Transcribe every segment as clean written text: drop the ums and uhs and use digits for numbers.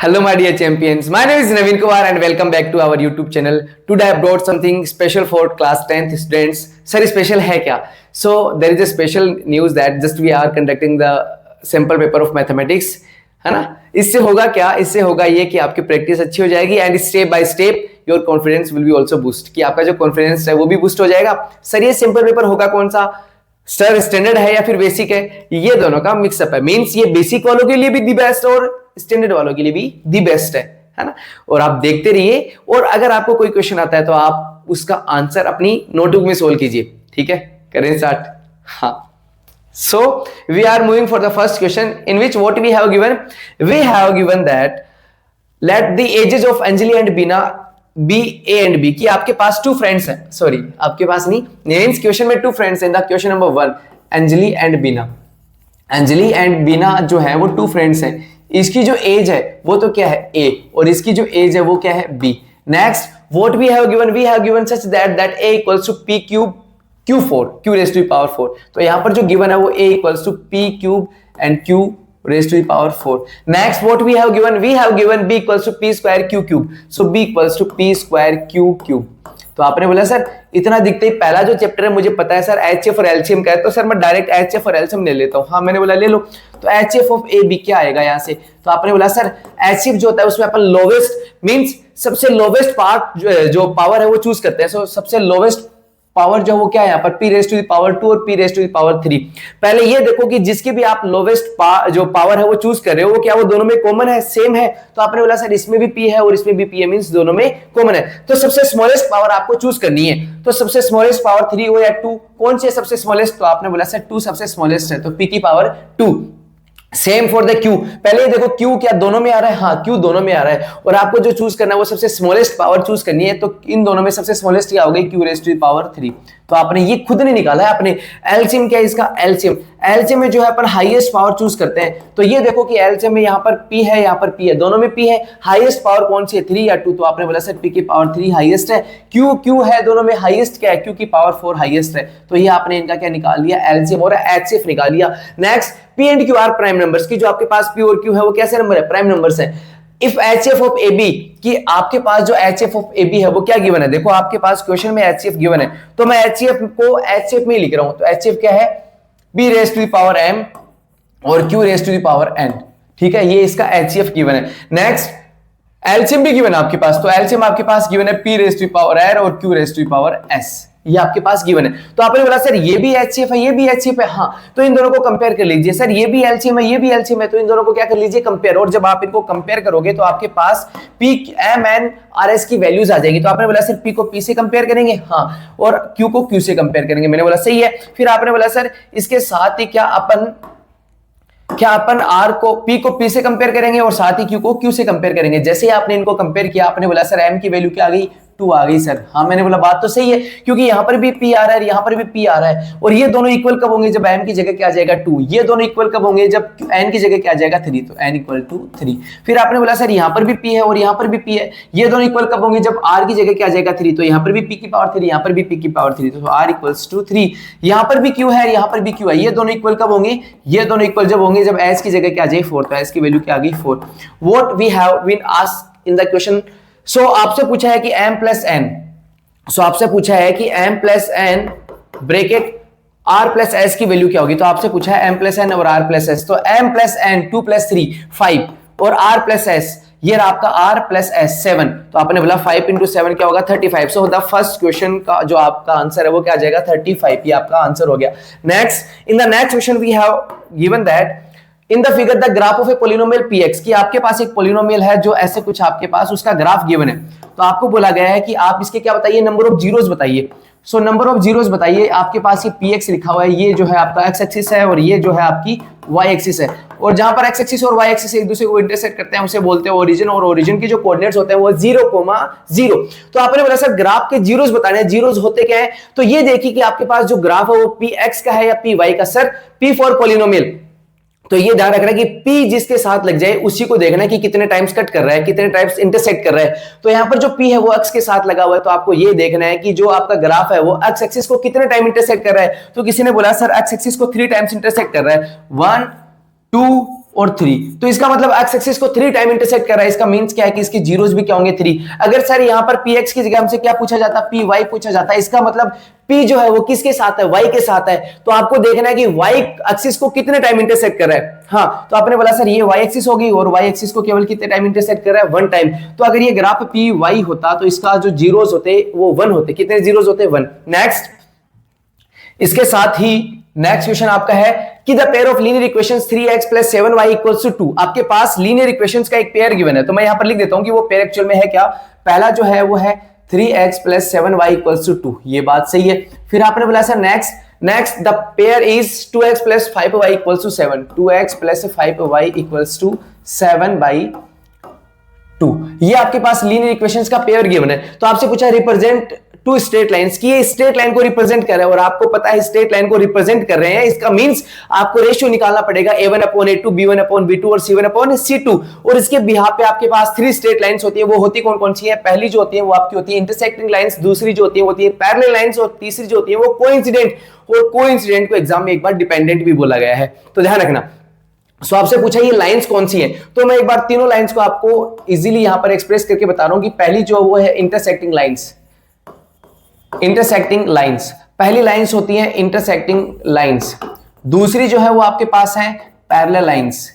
Hello, my dear champions. My name is Naveen Kumar and welcome back to our YouTube channel. Today I brought something special for class 10th students. Sir, special है क्या? So there is a special news that just we are conducting the sample paper of mathematics, है ना? इससे होगा क्या? इससे होगा ये कि आपकी प्रैक्टिस अच्छी हो जाएगी and step by step your confidence will be also boost, कि आपका जो कॉन्फिडेंस है वो भी बूस्ट हो जाएगा. सर ये सिंपल पेपर होगा कौन सा? सर स्टैंडर्ड है या फिर बेसिक है? ये दोनों का मिक्सअप है. मींस ये बेसिक वालों के लिए भी दी बेस्ट और स्टैंडर्ड वालों के लिए भी दी बेस्ट है ना? और आप देखते रहिए और अगर आपको कोई क्वेश्चन आता है तो आप उसका आंसर अपनी नोटबुक में सोल्व कीजिए. ठीक है, करें स्टार्ट. हाँ, so we are moving for the first question in which what we have given that let the ages of Anjali and Bina be A and B, कि आपके पास टू फ्रेंड्स हैं. सॉरी, आपके पास नहीं, मींस क्वेश्चन में two friends हैं. The question number 1, Anjali and Beena. Anjali and Beena जो है वो टू फ्रेंड्स हैं. इसकी जो एज है वो तो क्या है A, और इसकी जो एज है वो क्या है B. Next what we have given such that A equals to P cube Q4 Q raise to the power 4. तो यहां पर जो गिवन है वो A equals to P cube and Q raise to the power 4. Next what we have given B equals to P square Q cube. So B equals to P square Q cube. तो आपने बोला sir इतना दिखते ही पहला जो chapter है मुझे पता है सर HF और LCM का है, तो सर मैं डायरेक्ट HF और LCM ले लेता हूं. हाँ, मैंने बोला ले लो. तो HF ऑफ AB क्या आएगा यहां से? तो आपने बोला सर HF जो होता है उसमें अपन लोवेस्ट मींस सबसे लोवेस्ट पार्ट जो पावर है वो चूज करते हैं. सो सबसे लोवेस्ट पावर जो वो क्या है यहाँ पर P raise to the power 2 और P raise to the power 3. पहले ये देखो कि जिसकी भी आप लोवेस्ट जो पावर है वो चूज कर रहे हो वो क्या वो दोनों में कॉमन है, सेम है. तो आपने बोला सर इसमें भी P है और इसमें भी P है, मींस दोनों में कॉमन है. तो सबसे स्मॉलेस्ट पावर आपको चूज करनी है. तो सबसे स्मॉलेस्ट पावर 3 हो या 2, कौन सी है सबसे स्मॉलेस्ट? तो आपने बोला सर 2 सबसे स्मॉलेस्ट है, तो P की power 2. Same for the Q. पहले देखो Q क्या दोनों में आ रहा है? हाँ, Q दोनों में आ रहा है और आपको जो चूज करना है वो सबसे स्मॉलेस्ट पावर चूज करनी है. तो इन दोनों में सबसे स्मॉलेस्ट क्या हो गई? Q raise to the power 3. तो आपने ये खुद नहीं निकाला है, आपने एलसीएम क्या है इसका? एलसीएम में जो है अपन हाईएस्ट पावर चूज करते हैं. तो ये देखो कि एलसीएम में यहाँ पर P है, यहाँ पर P है, दोनों में P है. हाईएस्ट पावर कौन सी है, 3 या 2? तो आपने बोला सर P की पावर 3 हाईएस्ट है. Q है, दोनों में हाईएस्ट क्या है? Q की पावर 4 हाईएस्ट है. तो ये आपने इनका क्या निकाल लिया? एलसीएम और एचसीएफ निकाल लिया. Next P and Q are prime numbers, की जो आपके पास P और Q है वो कैसे नंबर है? प्राइम नंबर्स है. इफ HF ऑफ AB, कि आपके पास जो HF ऑफ AB है वो क्या गिवन है? देखो आपके पास क्वेश्चन में HCF गिवन है, तो मैं HCF को HCF में ही लिख रहा हूं. तो HCF क्या है? B raise to the power M और Q raise to the power N. ठीक है, ये इसका HCF गिवन है. नेक्स्ट LCM भी गिवन है आपके पास. तो LCM आपके पास गिवन है P raise to the power R और Q raise to the power S. ये आपके पास गिवन है. तो आपने बोला सर ये भी HCF है, ये भी HCF है. हाँ, तो इन दोनों को कंपेयर कर लीजिए. सर ये भी LCM है, ये भी LCM है, तो इन दोनों को क्या कर लीजिए? कंपेयर. और जब आप इनको कंपेयर करोगे तो आपके पास P M N R S की वैल्यूज आ जाएगी. तो आपने बोला सर P को P से कंपेयर करेंगे, हाँ, और Q को Q से कंपेयर करेंगे. मैंने बोला सही है. फिर आपने बोला सर इसके साथ ही क्या अपन R को P को P से कंपेयर करेंगे और साथ ही Q को Q से कंपेयर करेंगे. जैसे ही आपने इनको कंपेयर किया आपने बोला सर M की वैल्यू क्या आ गई? 2 आ गई सर. हाँ, मैंने बोला बात तो सही है, क्योंकि यहां पर भी P आ रहा है, यहां पर भी P आ रहा है. और ये दोनों इक्वल कब होंगे? जब M की जगह क्या आ जाएगा? 2. ये दोनों इक्वल कब होंगे? जब N की जगह क्या आ जाएगा? 3. तो N इक्वल टू 3. फिर आपने बोला सर यहां पर भी P है और यहां पर भी P है. ये दोनों इक्वल कब होंगे? जब R की जगह क्या आ जाएगा? 3. तो यहां पर भी P की पावर 3, यहां पर भी P की पावर 3. तो R इक्वल्स टू 3. यहां पर भी Q है, यहां पर भी Q है. ये दोनों इक्वल कब होंगे? ये दोनों इक्वल जब होंगे जब S की जगह क्या आ जाए? 4. तो S की वैल्यू क्या आ गई? 4. What we have been asked in the question. So आपसे पूछा है कि M प्लस N. सो आपसे पूछा है कि M plus N bracket R plus S की वैल्यू क्या होगी? तो आपसे पूछा है M प्लस N और R प्लस S. तो M प्लस N 2 प्लस 3 5 और R प्लस S ये आपका R प्लस S 7. तो आपने बोला 5 इंटू 7 क्या होगा? 35. सो द फर्स्ट क्वेश्चन का जो आपका आंसर है वो क्या आ जाएगा? 35. ये आपका आंसर हो गया. Next in the next question we have given that in the figure the graph of a polynomial px, कि आपके पास एक पोलिनोमियल है जो ऐसे कुछ आपके पास उसका ग्राफ गिवन है. तो आपको बोला गया है कि आप इसके क्या बताइए? नंबर ऑफ जीरोस बताइए. सो नंबर ऑफ जीरोस बताइए. आपके पास ये px लिखा हुआ है, ये जो है आपका x एक्सिस है और ये जो है आपकी y एक्सिस है. और जहां पर x एक्सिस और y एक्सिस एक दूसरे को इंटरसेक्ट करते हैं उसे बोलते हैं ओरिजिन, और ओरिजिन के जो कोऑर्डिनेट्स होते हैं वो 0,0. तो आपने बोला सर ग्राफ के जीरोस बताने हैं. जीरोस होते क्या है? तो ये देखिए कि आपके पास जो ग्राफ है वो px का है या py का. Sir p for polynomial. तो ये ध्यान रखना कि P जिसके साथ लग जाए उसी को देखना है कि कितने टाइम्स कट कर रहा है, कितने टाइम्स इंटरसेक्ट कर रहा है. तो यहाँ पर जो P है वो x के साथ लगा हुआ है, तो आपको ये देखना है कि जो आपका ग्राफ है वो x एक्सिस को कितने टाइम इंटरसेक्ट कर रहा है. तो किसी ने बोला सर x एक्सिस को 3 टाइम्स इंटरसेक्ट कर रहा है, 1 2 और 3। तो इसका मतलब एक्स एक्सिस को 3 टाइम इंटरसेक्ट कर रहा है। इसका मींस क्या है कि इसके जीरोस भी क्या होंगे 3। अगर सर यहां पर पी एक्स की जगह हमसे क्या पूछा जाता, पी वाई पूछा जाता है, इसका मतलब पी जो है वो किसके साथ है, वाई के साथ है। तो आपको देखना है कि वाई एक्सिस को कितने टाइम इंटरसेक्ट कर रहा है। हाँ, तो आपने बोला सर ये वाई एक्सिस होगी और वाई एक्सिस को केवल कितने टाइम इंटरसेक्ट कर रहा है, 1 टाइम। तो अगर ये ग्राफ पी वाई होता तो इसका जो जीरोस होते वो 1 होते। कितने जीरोस होते, 1। नेक्स्ट, इसके साथ ही नेक्स्ट क्वेश्चन आपका है कि the pair of linear equations 3x + 7y = 2। आपके पास लीनियर इक्वेशंस का एक पेयर गिवन है, तो मैं यहां पर लिख देता हूं कि वो पेयर एक्चुअल में है क्या। पहला जो है वो है 3x + 7y = 2, ये बात सही है। फिर आपने बोला sir next the pair is 2x + 5y = 7। 2x + 5y = 7/2। ये आपके पास लीनियर इक्वेशंस का पेयर गिवन है। तो आपसे पूछा रिप्रेजेंट 2 स्ट्रेट लाइंस की, ये स्ट्रेट लाइन को रिप्रेजेंट कर रहे हैं और आपको पता है स्ट्रेट लाइन को रिप्रेजेंट कर रहे हैं, इसका मींस आपको रेशियो निकालना पड़ेगा a1/a2, b1/b2 और c1/c2। और इसके बिहाफ पे आपके पास 3 स्ट्रेट लाइंस होती है। वो होती कौन कौन सी है, पहली जो होती है वो आपकी होती है इंटरसेक्टिंग लाइंस, दूसरी जो होती है पैरेलल लाइंस और तीसरी जो होती है वो कोइंसिडेंट। और कोइंसिडेंट को एग्जाम में एक बार डिपेंडेंट भी बोला गया है, तो ध्यान रखना। सो आपसे पूछा ये लाइंस कौन सी हैं, तो मैं एक बार तीनों लाइंस को आपको इजीली यहां पर एक्सप्रेस करके बता रहा हूं कि पहली जो वो है इंटरसेक्टिंग लाइंस। इंटरसेक्टिंग लाइंस, पहली लाइंस होती है इंटरसेक्टिंग लाइंस। दूसरी जो है वो आपके पास है पैरेलल लाइंस,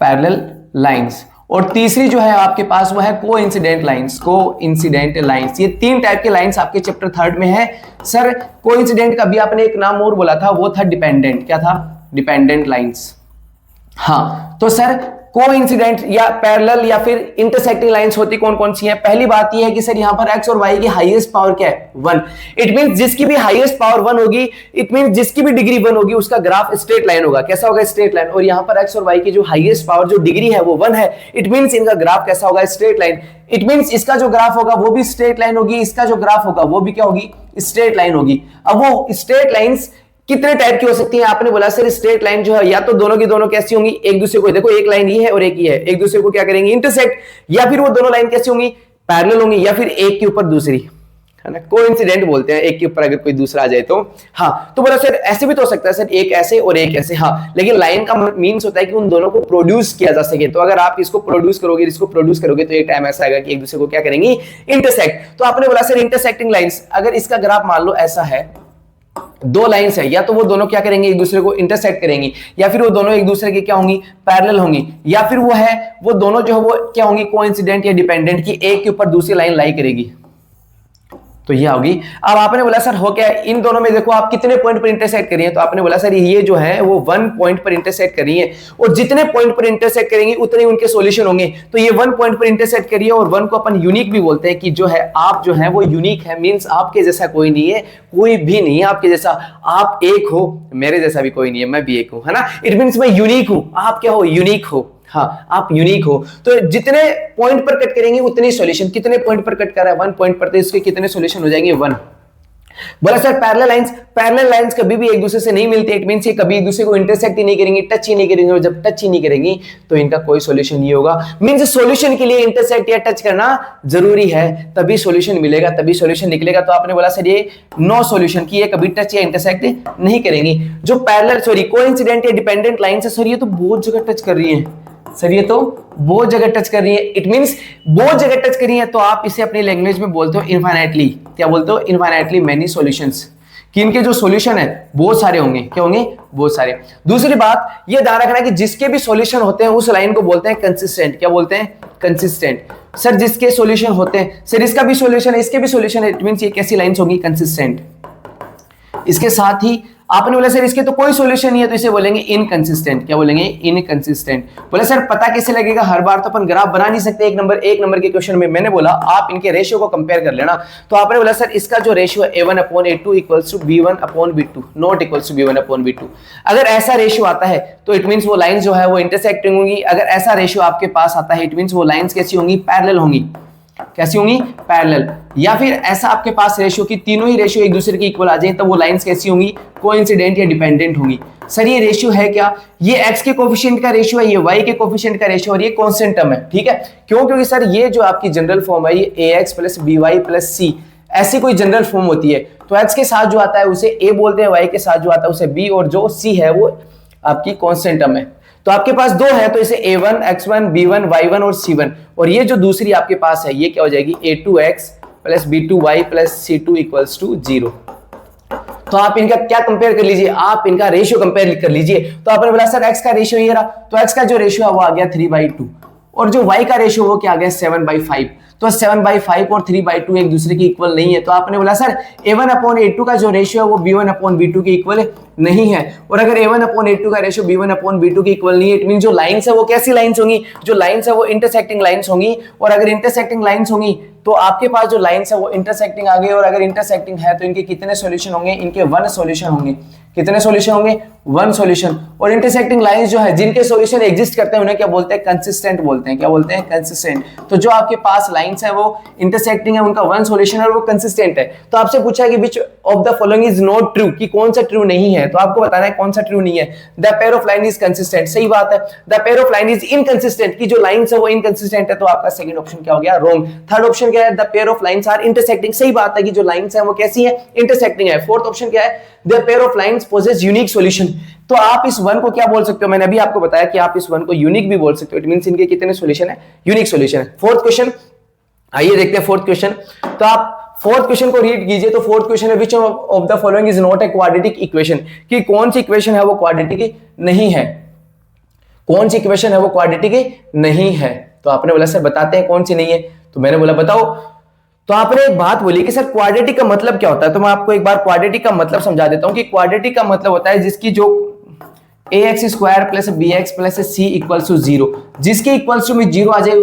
पैरेलल लाइंस। और तीसरी जो है आपके पास वो है कोइंसिडेंट लाइंस, कोइंसिडेंट लाइंस। ये 3 टाइप के लाइंस आपके चैप्टर 3 में है। सर कोइंसिडेंट का भी आपने एक नाम और बोला था, वो था डिपेंडेंट। क्या था, डिपेंडेंट लाइंस। हाँ, तो सर कोइंसिडेंट या पैरेलल या फिर इंटरसेक्टिंग लाइंस होती कौन कौन सी है। पहली बात यह है कि सर यहां पर x और y की हाईएस्ट पावर क्या है, 1। इट मींस जिसकी भी हाईएस्ट पावर 1 होगी, इट मींस जिसकी भी डिग्री 1 होगी उसका ग्राफ स्ट्रेट लाइन होगा। कैसा होगा, स्ट्रेट लाइन। और यहां पर x और y की जो हाईएस्ट पावर जो डिग्री है वो 1 है, इट मींस इनका ग्राफ कैसा होगा, स्ट्रेट लाइन। इट मींस इसका जो ग्राफ होगा वो भी स्ट्रेट लाइन होगी, इसका जो ग्राफ होगा वो भी क्या होगी, स्ट्रेट लाइन होगी। अब वो स्ट्रेट लाइंस कितने टाइप की हो सकती है, आपने बोला सर स्ट्रेट लाइन जो है या तो दोनों की दोनों कैसी होंगी, एक दूसरे को, देखो एक लाइन ये है और एक ये है, एक दूसरे को क्या करेंगे, इंटरसेक्ट। या फिर वो दोनों लाइन कैसी होंगी, पैरेलल होंगी, या फिर एक के ऊपर दूसरी, है ना, कोइंसिडेंट बोलते हैं, एक के ऊपर अगर कोई दूसरा आ जाए तो। हाँ, तो बोला सर ऐसे भी तो हो सकता है सर, एक ऐसे और एक ऐसे। हाँ, लेकिन लाइन का मीन्स होता है कि उन दोनों को प्रोड्यूस किया जा सके। तो अगर आप इसको प्रोड्यूस करोगे, इसको प्रोड्यूस करोगे, तो एक टाइम ऐसा आएगा कि एक दूसरे को क्या करेंगी, इंटरसेक्ट। तो आपने बोला सर इंटरसेक्टिंग लाइंस, अगर इसका ग्राफ मान लो ऐसा है, 2 लाइंस है, या तो वो दोनों क्या करेंगे, एक दूसरे को इंटरसेक्ट करेंगी, या फिर वो दोनों एक दूसरे के क्या होंगी, पैरेलल होंगी, या फिर वो दोनों जो है वो क्या होंगी, कोइंसिडेंट या डिपेंडेंट, की एक के ऊपर दूसरी लाइन लाई करेगी। तो ये होगी। अब आपने बोला सर हो क्या, इन दोनों में देखो आप कितने पॉइंट पर इंटरसेक्ट कर रही है। तो आपने बोला सर ये जो है वो 1 पॉइंट पर इंटरसेक्ट कर रही है, और जितने पॉइंट पर इंटरसेक्ट करेंगे उतने ही उनके सॉल्यूशन होंगे। तो ये 1 पॉइंट पर इंटरसेक्ट करिए, और 1 को अपन यूनिक भी बोलते हैं कि जो है आप जो है वो यूनिक है, मींस आपके जैसा कोई नहीं है, कोई भी नहीं है आपके जैसा। आप एक हो, मेरे जैसा भी कोई नहीं है, मैं भी एक हूं, है ना। इट मींस मैं यूनिक हूं, आप क्या हो, यूनिक हो। हाँ, आप यूनिक हो। तो जितने पॉइंट पर कट करेंगे उतने सॉल्यूशन। कितने पॉइंट पर कट कर रहा है, 1 पॉइंट पर, तो इसके कितने सॉल्यूशन हो जाएंगे, 1। बोला सर पैरेलल लाइंस कभी भी एक दूसरे से नहीं मिलती। इट मींस ये कभी एक दूसरे को इंटरसेक्ट ही नहीं करेंगी, टच ही नहीं करेंगे, और जब टच ही नहीं करेंगी तो इनका कोई सॉल्यूशन नहीं होगा। मींस सॉल्यूशन के लिए इंटरसेक्ट या टच करना जरूरी है, तभी सॉल्यूशन मिलेगा, तभी सॉल्यूशन निकलेगा। तो आपने बोला सर ये नो सॉल्यूशन की, ये कभी टच या इंटरसेक्ट नहीं करेंगी। जो पैरेलल कोइंसिडेंट या डिपेंडेंट लाइंस है सर, ये तो बहुत जगह टच कर रही है सर, ये तो बहुत जगह टच कर रही है। इट मींस बहुत जगह टच कर रही है, तो आप इसे अपनी लैंग्वेज में बोलते हो इनफाइनाइटली। क्या बोलते हो, इनफाइनाइटली मेनी सॉल्यूशंस, कि इनके जो सॉल्यूशन है बहुत सारे होंगे। क्या होंगे, बहुत सारे। दूसरी बात ये ध्यान रखना कि जिसके भी सॉल्यूशन होते हैं उस लाइन को बोलते हैं कंसिस्टेंट। क्या बोलते हैं, कंसिस्टेंट। सर जिसके सॉल्यूशन होते हैं, सर इसका भी सॉल्यूशन है, इसके भी सॉल्यूशन है, इट मींस ये कैसी लाइंस होंगी, कंसिस्टेंट। इसके साथ ही आपने बोला सर इसके तो कोई सॉल्यूशन नहीं है, तो इसे बोलेंगे इनकंसिस्टेंट। क्या बोलेंगे, इनकंसिस्टेंट। बोला सर पता कैसे लगेगा, हर बार तो अपन ग्राफ बना नहीं सकते। एक नंबर के क्वेश्चन में मैंने बोला आप इनके रेशियो को कंपेयर कर लेना। तो आपने बोला सर इसका जो रेशियो है a1/a2 = b1/b2 नॉट = b1/b2। अगर ऐसा रेशियो आता है तो इट मींस वो लाइंस जो है वो इंटरसेक्टिंग होंगी। अगर ऐसा रेशियो आपके पास आता है, इट मींस वो लाइंस कैसी होंगी, पैरेलल होंगी। कैसी होंगी, पैरेलल। या फिर ऐसा आपके पास रेशियो की तीनों ही रेशियो एक दूसरे के इक्वल आ जाए, तब वो लाइंस कैसी होंगी, कोइंसिडेंट या डिपेंडेंट होंगी। सर ये रेशियो है क्या, ये x के कोफिशिएंट का रेशियो है, ये y के कोफिशिएंट का रेशियो, और ये कांस्टेंट टर्म है। ठीक है, क्यों, क्योंकि सर ये जो आपकी जनरल फॉर्म है, ये ax + by + c ऐसी कोई जनरल फॉर्म होती है। तो x के साथ जो आता है उसे a बोलते हैं, y के साथ जो आता है उसे b, और जो c है वो आपकी कांस्टेंट टर्म है। तो आपके पास दो है, तो इसे a1 x1 b1 y1 और c1, और ये जो दूसरी आपके पास है ये क्या हो जाएगी a2x plus b2y plus c2 equals to 0। तो आप इनका क्या कंपेयर कर लीजिए, आप इनका रेशियो कंपेयर कर लीजिए। तो आपने बोला सर x का रेशियो ये रहा, तो x का जो रेशियो है वो आ गया 3/2, और जो y का रेशियो वो क्या आ गया 7/5। तो 7/5 और 3/2 एक दूसरे के इक्वल नहीं है। तो आपने बोला सर a1/a2 का जो रेशियो है वो b1/b2 के इक्वल नहीं है, और अगर a1/a2 का रेशियो b1/b2 के इक्वल नहीं है, इट मीन जो लाइंस है वो कैसी लाइंस होंगी, जो लाइंस है वो इंटरसेक्टिंग लाइंस होंगी, और अगर इंटरसेक्टिंग लाइंस होंगी तो आपके पास जो लाइंस है वो इंटरसेक्टिंग आ गई, और अगर इंटरसेक्टिंग है तो इनके कितने सॉल्यूशन होंगे, इनके 1 सॉल्यूशन होंगे। कितने सॉल्यूशन होंगे, 1 सॉल्यूशन। और इंटरसेक्टिंग लाइंस जो है जिनके सॉल्यूशन एग्जिस्ट करते हैं उन्हें क्या बोलते हैं, कंसिस्टेंट बोलते हैं। क्या बोलते हैं, कंसिस्टेंट। तो जो आपके पास लाइंस है वो इंटरसेक्टिंग है, उनका 1 सॉल्यूशन है और वो कंसिस्टेंट है। तो आपसे पूछा है कि which of the following is not true, कि कौन सा ट्रू नहीं है, तो आपको बताना है कौन सा ट्रू नहीं है। The pair of line is consistent, सही बात है। The pair of line is inconsistent, की जो लाइंस है वो इनकंसिस्टेंट है, तो आपका सेकंड ऑप्शन क्या हो गया, रॉन्ग। थर्ड ऑप्शन क्या है, the pair of lines are intersecting, सही बात है कि जो लाइंस है वो कैसी है, इंटरसेक्टिंग है। फोर्थ ऑप्शन क्या है, the pair of lines possess unique solution. तो आप इस वन को क्या बोल सकते हो, मैंने अभी आपको बताया कि आप इस वन को यूनिक भी बोल सकते हो। इट मींस इनके कितने सॉल्यूशन है, यूनिक सॉल्यूशन है। फोर्थ क्वेश्चन, आइए देखते हैं फोर्थ क्वेश्चन। तो आप फोर्थ क्वेश्चन को रीड कीजिए। तो फोर्थ क्वेश्चन है, विच of the following is not a quadratic equation, कि कौन सी इक्वेशन है वो क्वाड्रेटिक नहीं है, कौन सी इक्वेशन है वो क्वाड्रेटिक नहीं है। तो आपने बोला सर बताते हैं कौन सी नहीं है, तो मैंने बोला बताओ। तो आपने एक बात बोली कि सर क्वाड्रेटिक का मतलब क्या होता है, तो मैं आपको एक बार क्वाड्रेटिक का मतलब समझा देता हूं कि क्वाड्रेटिक का मतलब होता है जिसकी जो ax square plus bx plus c equals to 0, जिसके इक्वल्स टू में 0 आ जाए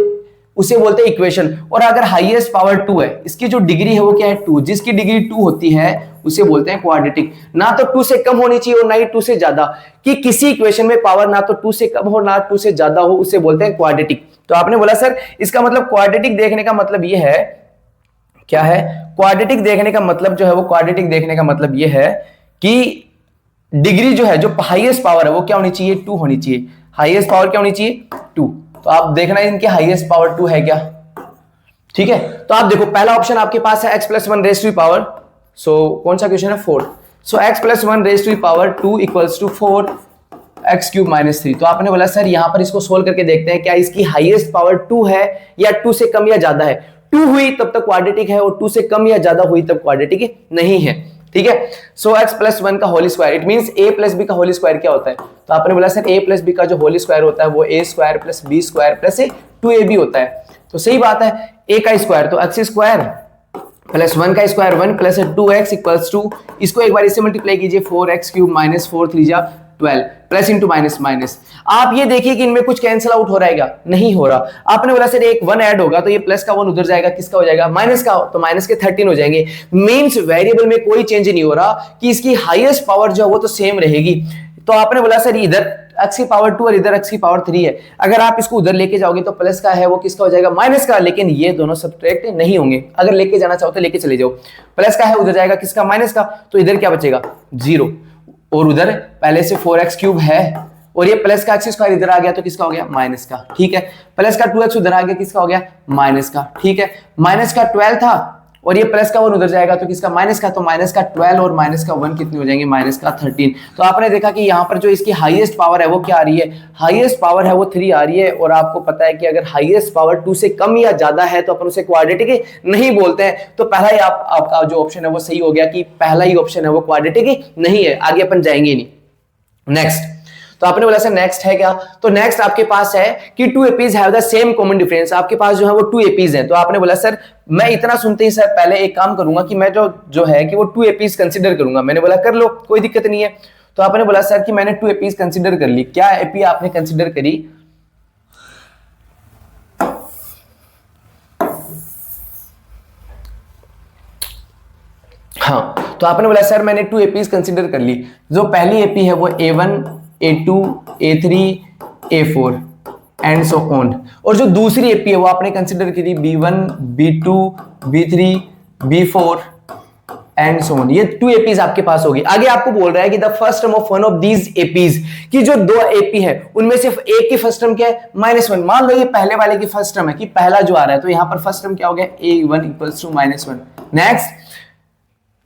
उसे बोलते हैं इक्वेशन। और अगर हाईएस्ट पावर 2 है, इसकी जो डिग्री है वो क्या है 2, जिसकी डिग्री 2 होती है उसे बोलते हैं क्वाड्रेटिक। ना तो 2 से कम होनी चाहिए और ना ही 2 से ज्यादा, कि किसी इक्वेशन में पावर ना तो 2 से कम हो ना 2 से ज्यादा हो, उसे बोलते हैं क्वाड्रेटिक। तो आपने बोला सर इसका मतलब क्वाड्रेटिक देखने का मतलब ये है, क्या है, क्वाड्रेटिक देखने का मतलब जो है वो, क्वाड्रेटिक देखने का मतलब ये है कि डिग्री जो है, जो हाईएस्ट पावर है वो क्या होनी चाहिए, 2 होनी चाहिए। हाईएस्ट पावर क्या होनी चाहिए, 2। तो आप देखना इनकी हाईएस्ट पावर 2 है क्या, ठीक है। तो आप देखो पहला ऑप्शन आपके पास है x plus 1 raise to power, so कौन सा क्वेश्चन है 4। So x plus 1 raise to power 2 equals to 4 x cube minus 3। तो आपने बोला सर यहां पर इसको सोल्व करके देखते हैं क्या इसकी हाईएस्ट पावर 2 है या 2 से कम या ज्यादा है। 2 हुई तब तक क्वाड्रेटिक है, और 2 से कम या ज्यादा हुई तब क्वाड्रेटिक नहीं है, ठीक है। सो x प्लस 1 का whole square, it means a plus b का होल स्क्वायर क्या होता है। तो आपने बोला सर a प्लस b का जो होल स्क्वायर होता है वो a square plus b square plus 2ab होता है। तो सही बात है, a का स्क्वायर तो x स्क्वायर प्लस 1 का स्क्वायर 1 प्लस 2x इक्वल्स 2, इसको एक बार इससे मल्टीप्लाई कीजिए 4x क्यूब माइनस 4 3 जा 12 प्लस इंटू माइनस माइनस। आप ये देखिए कि इनमें कुछ कैंसिल आउट हो रहेगा, नहीं हो रहा। आपने बोला सर एक 1 ऐड होगा तो ये प्लस का 1 उधर जाएगा, किसका हो जाएगा, माइनस का, तो माइनस के 13 हो जाएंगे। मींस वेरिएबल में कोई चेंज नहीं हो रहा, कि इसकी हाईएस्ट पावर जो है वो तो सेम रहेगी। तो आपने बोला सर इधर x की पावर 2 और इधर x की पावर 3 है, अगर आप इसको उधर लेके जाओगे तो प्लस का है वो किसका हो जाएगा, माइनस का, लेकिन ये दोनों सब्ट्रैक्ट नहीं होंगे। अगर लेके जाना चाहो तो लेके चले जाओ, प्लस का है उधर जाएगा किसका, माइनस का, तो इधर क्या बचेगा 0, और उधर पहले से 4x क्यूब है, और ये प्लस का x स्क्वायर इधर आ गया तो किसका हो गया, माइनस का, ठीक है। प्लस का 2x उधर आ गया, किसका हो गया, माइनस का, ठीक है। माइनस का 12 था और ये प्लस का 1 उधर जाएगा तो किसका, माइनस का, तो माइनस का 12 और माइनस का 1 कितने हो जाएंगे, माइनस का 13। तो आपने देखा कि यहाँ पर जो इसकी हाईएस्ट पावर है वो क्या आ रही है, हाईएस्ट पावर है वो 3 आ रही है। और आपको पता है कि अगर हाईएस्ट पावर 2 से कम या ज्यादा है तो अपन उसे क्वाड्रेटिक नहीं बोलते हैं। तो पहला ही आपका जो ऑप्शन है वो सही हो गया, कि पहला ही ऑप्शन है वो क्वाड्रेटिक नहीं है, आगे अपन जाएंगे नहीं। नेक्स्ट, तो आपने बोला सर नेक्स्ट है क्या, तो नेक्स्ट आपके पास है कि 2 APs have the same common difference. आपके पास जो है वो 2 एपीज हैं। तो आपने बोला सर मैं इतना सुनते ही सर पहले एक काम करूंगा कि मैं जो है कि वो 2 एपीज कंसीडर करूंगा। मैंने बोला कर लो, कोई दिक्कत नहीं है। तो आपने बोला सर कि मैंने 2 एपीज कंसीडर कर ली। क्या एपी आपने कंसीडर करी, हाँ, तो आपने बोला सर मैंने 2 एपीज कंसीडर कर ली। जो पहली एपी है वो A1 A2 A3 A4 and so on, और जो दूसरी एपी है वो आपने कंसीडर करी B1 B2 B3 B4 and so on. ये 2 एपीज आपके पास होगी। आगे आपको बोल रहा है कि the first term of one of these APs, कि जो 2 एपी है उनमें से एक की फर्स्ट टर्म क्या है, -1। मान लो ये पहले वाले की फर्स्ट टर्म है कि पहला जो आ रहा है, तो यहां पर फर्स्ट टर्म क्या हो गया, A1 equals to -1। Next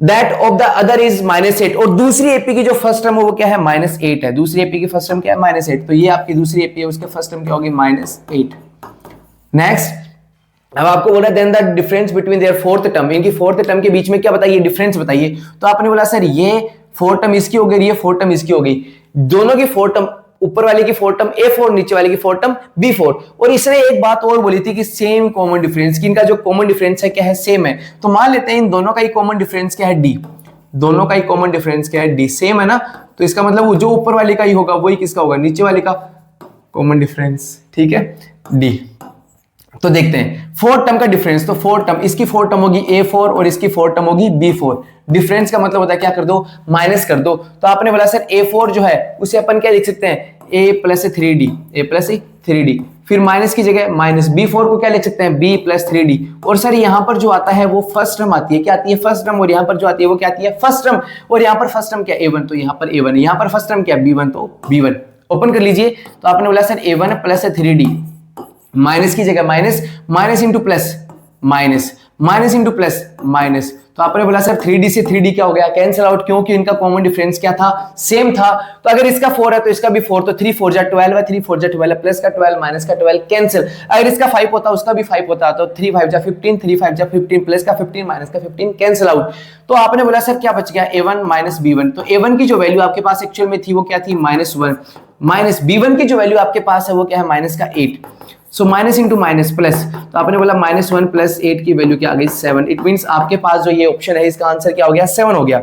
that of the other is -8, और दूसरी एपी की जो फर्स्ट टर्म है वो क्या है, -8 है। दूसरी एपी की फर्स्ट टर्म क्या है, -8, तो ये आपकी दूसरी एपी है, उसके फर्स्ट टर्म क्या होगी, -8। नेक्स्ट, अब आपको बोला then the difference between their fourth term, इनकी फोर्थ टर्म के बीच में क्या बताइए, डिफरेंस बताइए। तो आपने बोला सर ये फोर्थ टर्म इसकी हो गई, ये फोर्थ टर्म इसकी हो गई, दोनों की फोर्थ टर्म, ऊपर वाले की फोर्थ टर्म A4, नीचे वाले की फोर्थ टर्म B4। और इसने एक बात और बोली थी कि सेम कॉमन डिफरेंस, कि इनका जो कॉमन डिफरेंस है क्या है, सेम है। तो मान लेते हैं इन दोनों का ही कॉमन डिफरेंस क्या है, D। दोनों का ही कॉमन डिफरेंस क्या है, D, सेम है ना। तो इसका मतलब वो जो ऊपर वाले का ही होगा वही किसका होगा, नीचे वाले का कॉमन डिफरेंस, ठीक है, D। तो देखते हैं फोर्थ टर्म का डिफरेंस। तो फोर्थ टर्म, इसकी फोर्थ टर्म होगी A4 और इसकी फोर्थ टर्म होगी B4। डिफरेंस का मतलब होता है क्या कर दो, माइनस कर दो। तो आपने बोला सर A4 जो है उसे अपन क्या लिख सकते हैं, A plus 3D, A plus 3D। फिर माइनस की जगह माइनस, B4 को क्या लिख सकते हैं, B प्लस 3D। और सर यहाँ पर जो आता है वो फर्स्ट टर्म आती है, क्या आती है, फर्स्ट टर्म। और यहाँ पर जो आती है वो क्या आती है, फर्स्ट टर्म। और यहाँ पर फर्स्ट टर्म क्या, A1, तो यहाँ पर A1, यहाँ पर फर्स्ट टर्म क्या, B1, तो B1। ओपन कर लीजिए। तो आपने बोला sir A1 plus 3D, minus की जगह minus, minus into plus, minus, minus into plus, minus. तो आपने बोला सर 3D से 3D क्या हो गया, कैंसिल आउट, क्योंकि इनका कॉमन डिफरेंस क्या था, सेम था। तो अगर इसका 4 है तो इसका भी 4, तो 3 4 जा 12 है, 3 4 जा 12, प्लस का 12 माइनस का 12 कैंसिल। अगर इसका 5 होता उसका भी 5 होता, तो 3 5 जा 15, 3 5 जा 15, प्लस का 15 माइनस का 15 कैंसिल आउट। तो आपने बोला सर क्या बच गया, A1 माइनस B1। तो A1 की जो वैल्यू आपके पास एक्चुअल में थी वो क्या थी, -1, माइनस B1 की जो वैल्यू आपके पास है वो क्या है, माइनस का 8। So minus into minus plus, तो आपने बोला -1 प्लस 8 की वैल्यू क्या आ गई, 7। इट मींस आपके पास जो ये ऑप्शन है इसका आंसर क्या हो गया, 7 हो गया।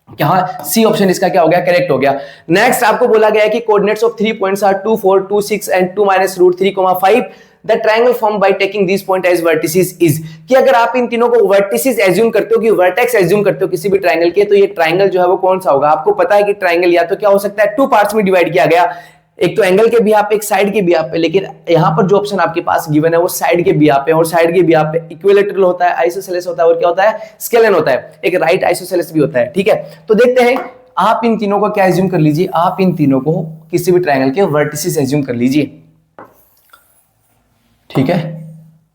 क्या सी ऑप्शन इसका क्या हो गया, करेक्ट हो गया। नेक्स्ट आपको बोला गया है कि coordinates of 3 points are 2 4 2 6 and 2 -√3, 5। The triangle form by taking this point as vertices is, कि अगर आप इन तीनों को वर्टिसेस एज्यूम करते हो, कि वर्टेक्स एज्यूम करते हो किसी भी ट्रायंगल के, तो ये ट्रायंगल जो है वो कौन सा होगा। आपको पता है कि ट्रायंगल या तो क्या हो सकता है, 2 पार्ट्स में डिवाइड किया गया, एक तो एंगल के बिहाफ पे, एक साइड के बिहाफ पे। लेकिन यहाँ पर जो ऑप्शन आपके पास गिवन है वो साइड के बिहाफ पे, और साइड के बिहाफ पे इक्विलैटरल होता है, आइसोसेलेस होता है, और क्या होता है, स्केलन होता है, एक राइट आइसोसेलेस भी होता है, ठीक है। तो देखते हैं, आप इन तीनों को क्या एज्यूम कर लीजिए, आप इन तीनों को किसी भी ट्रायंगल के वर्टिसेस एज्यूम कर लीजिए, ठीक है।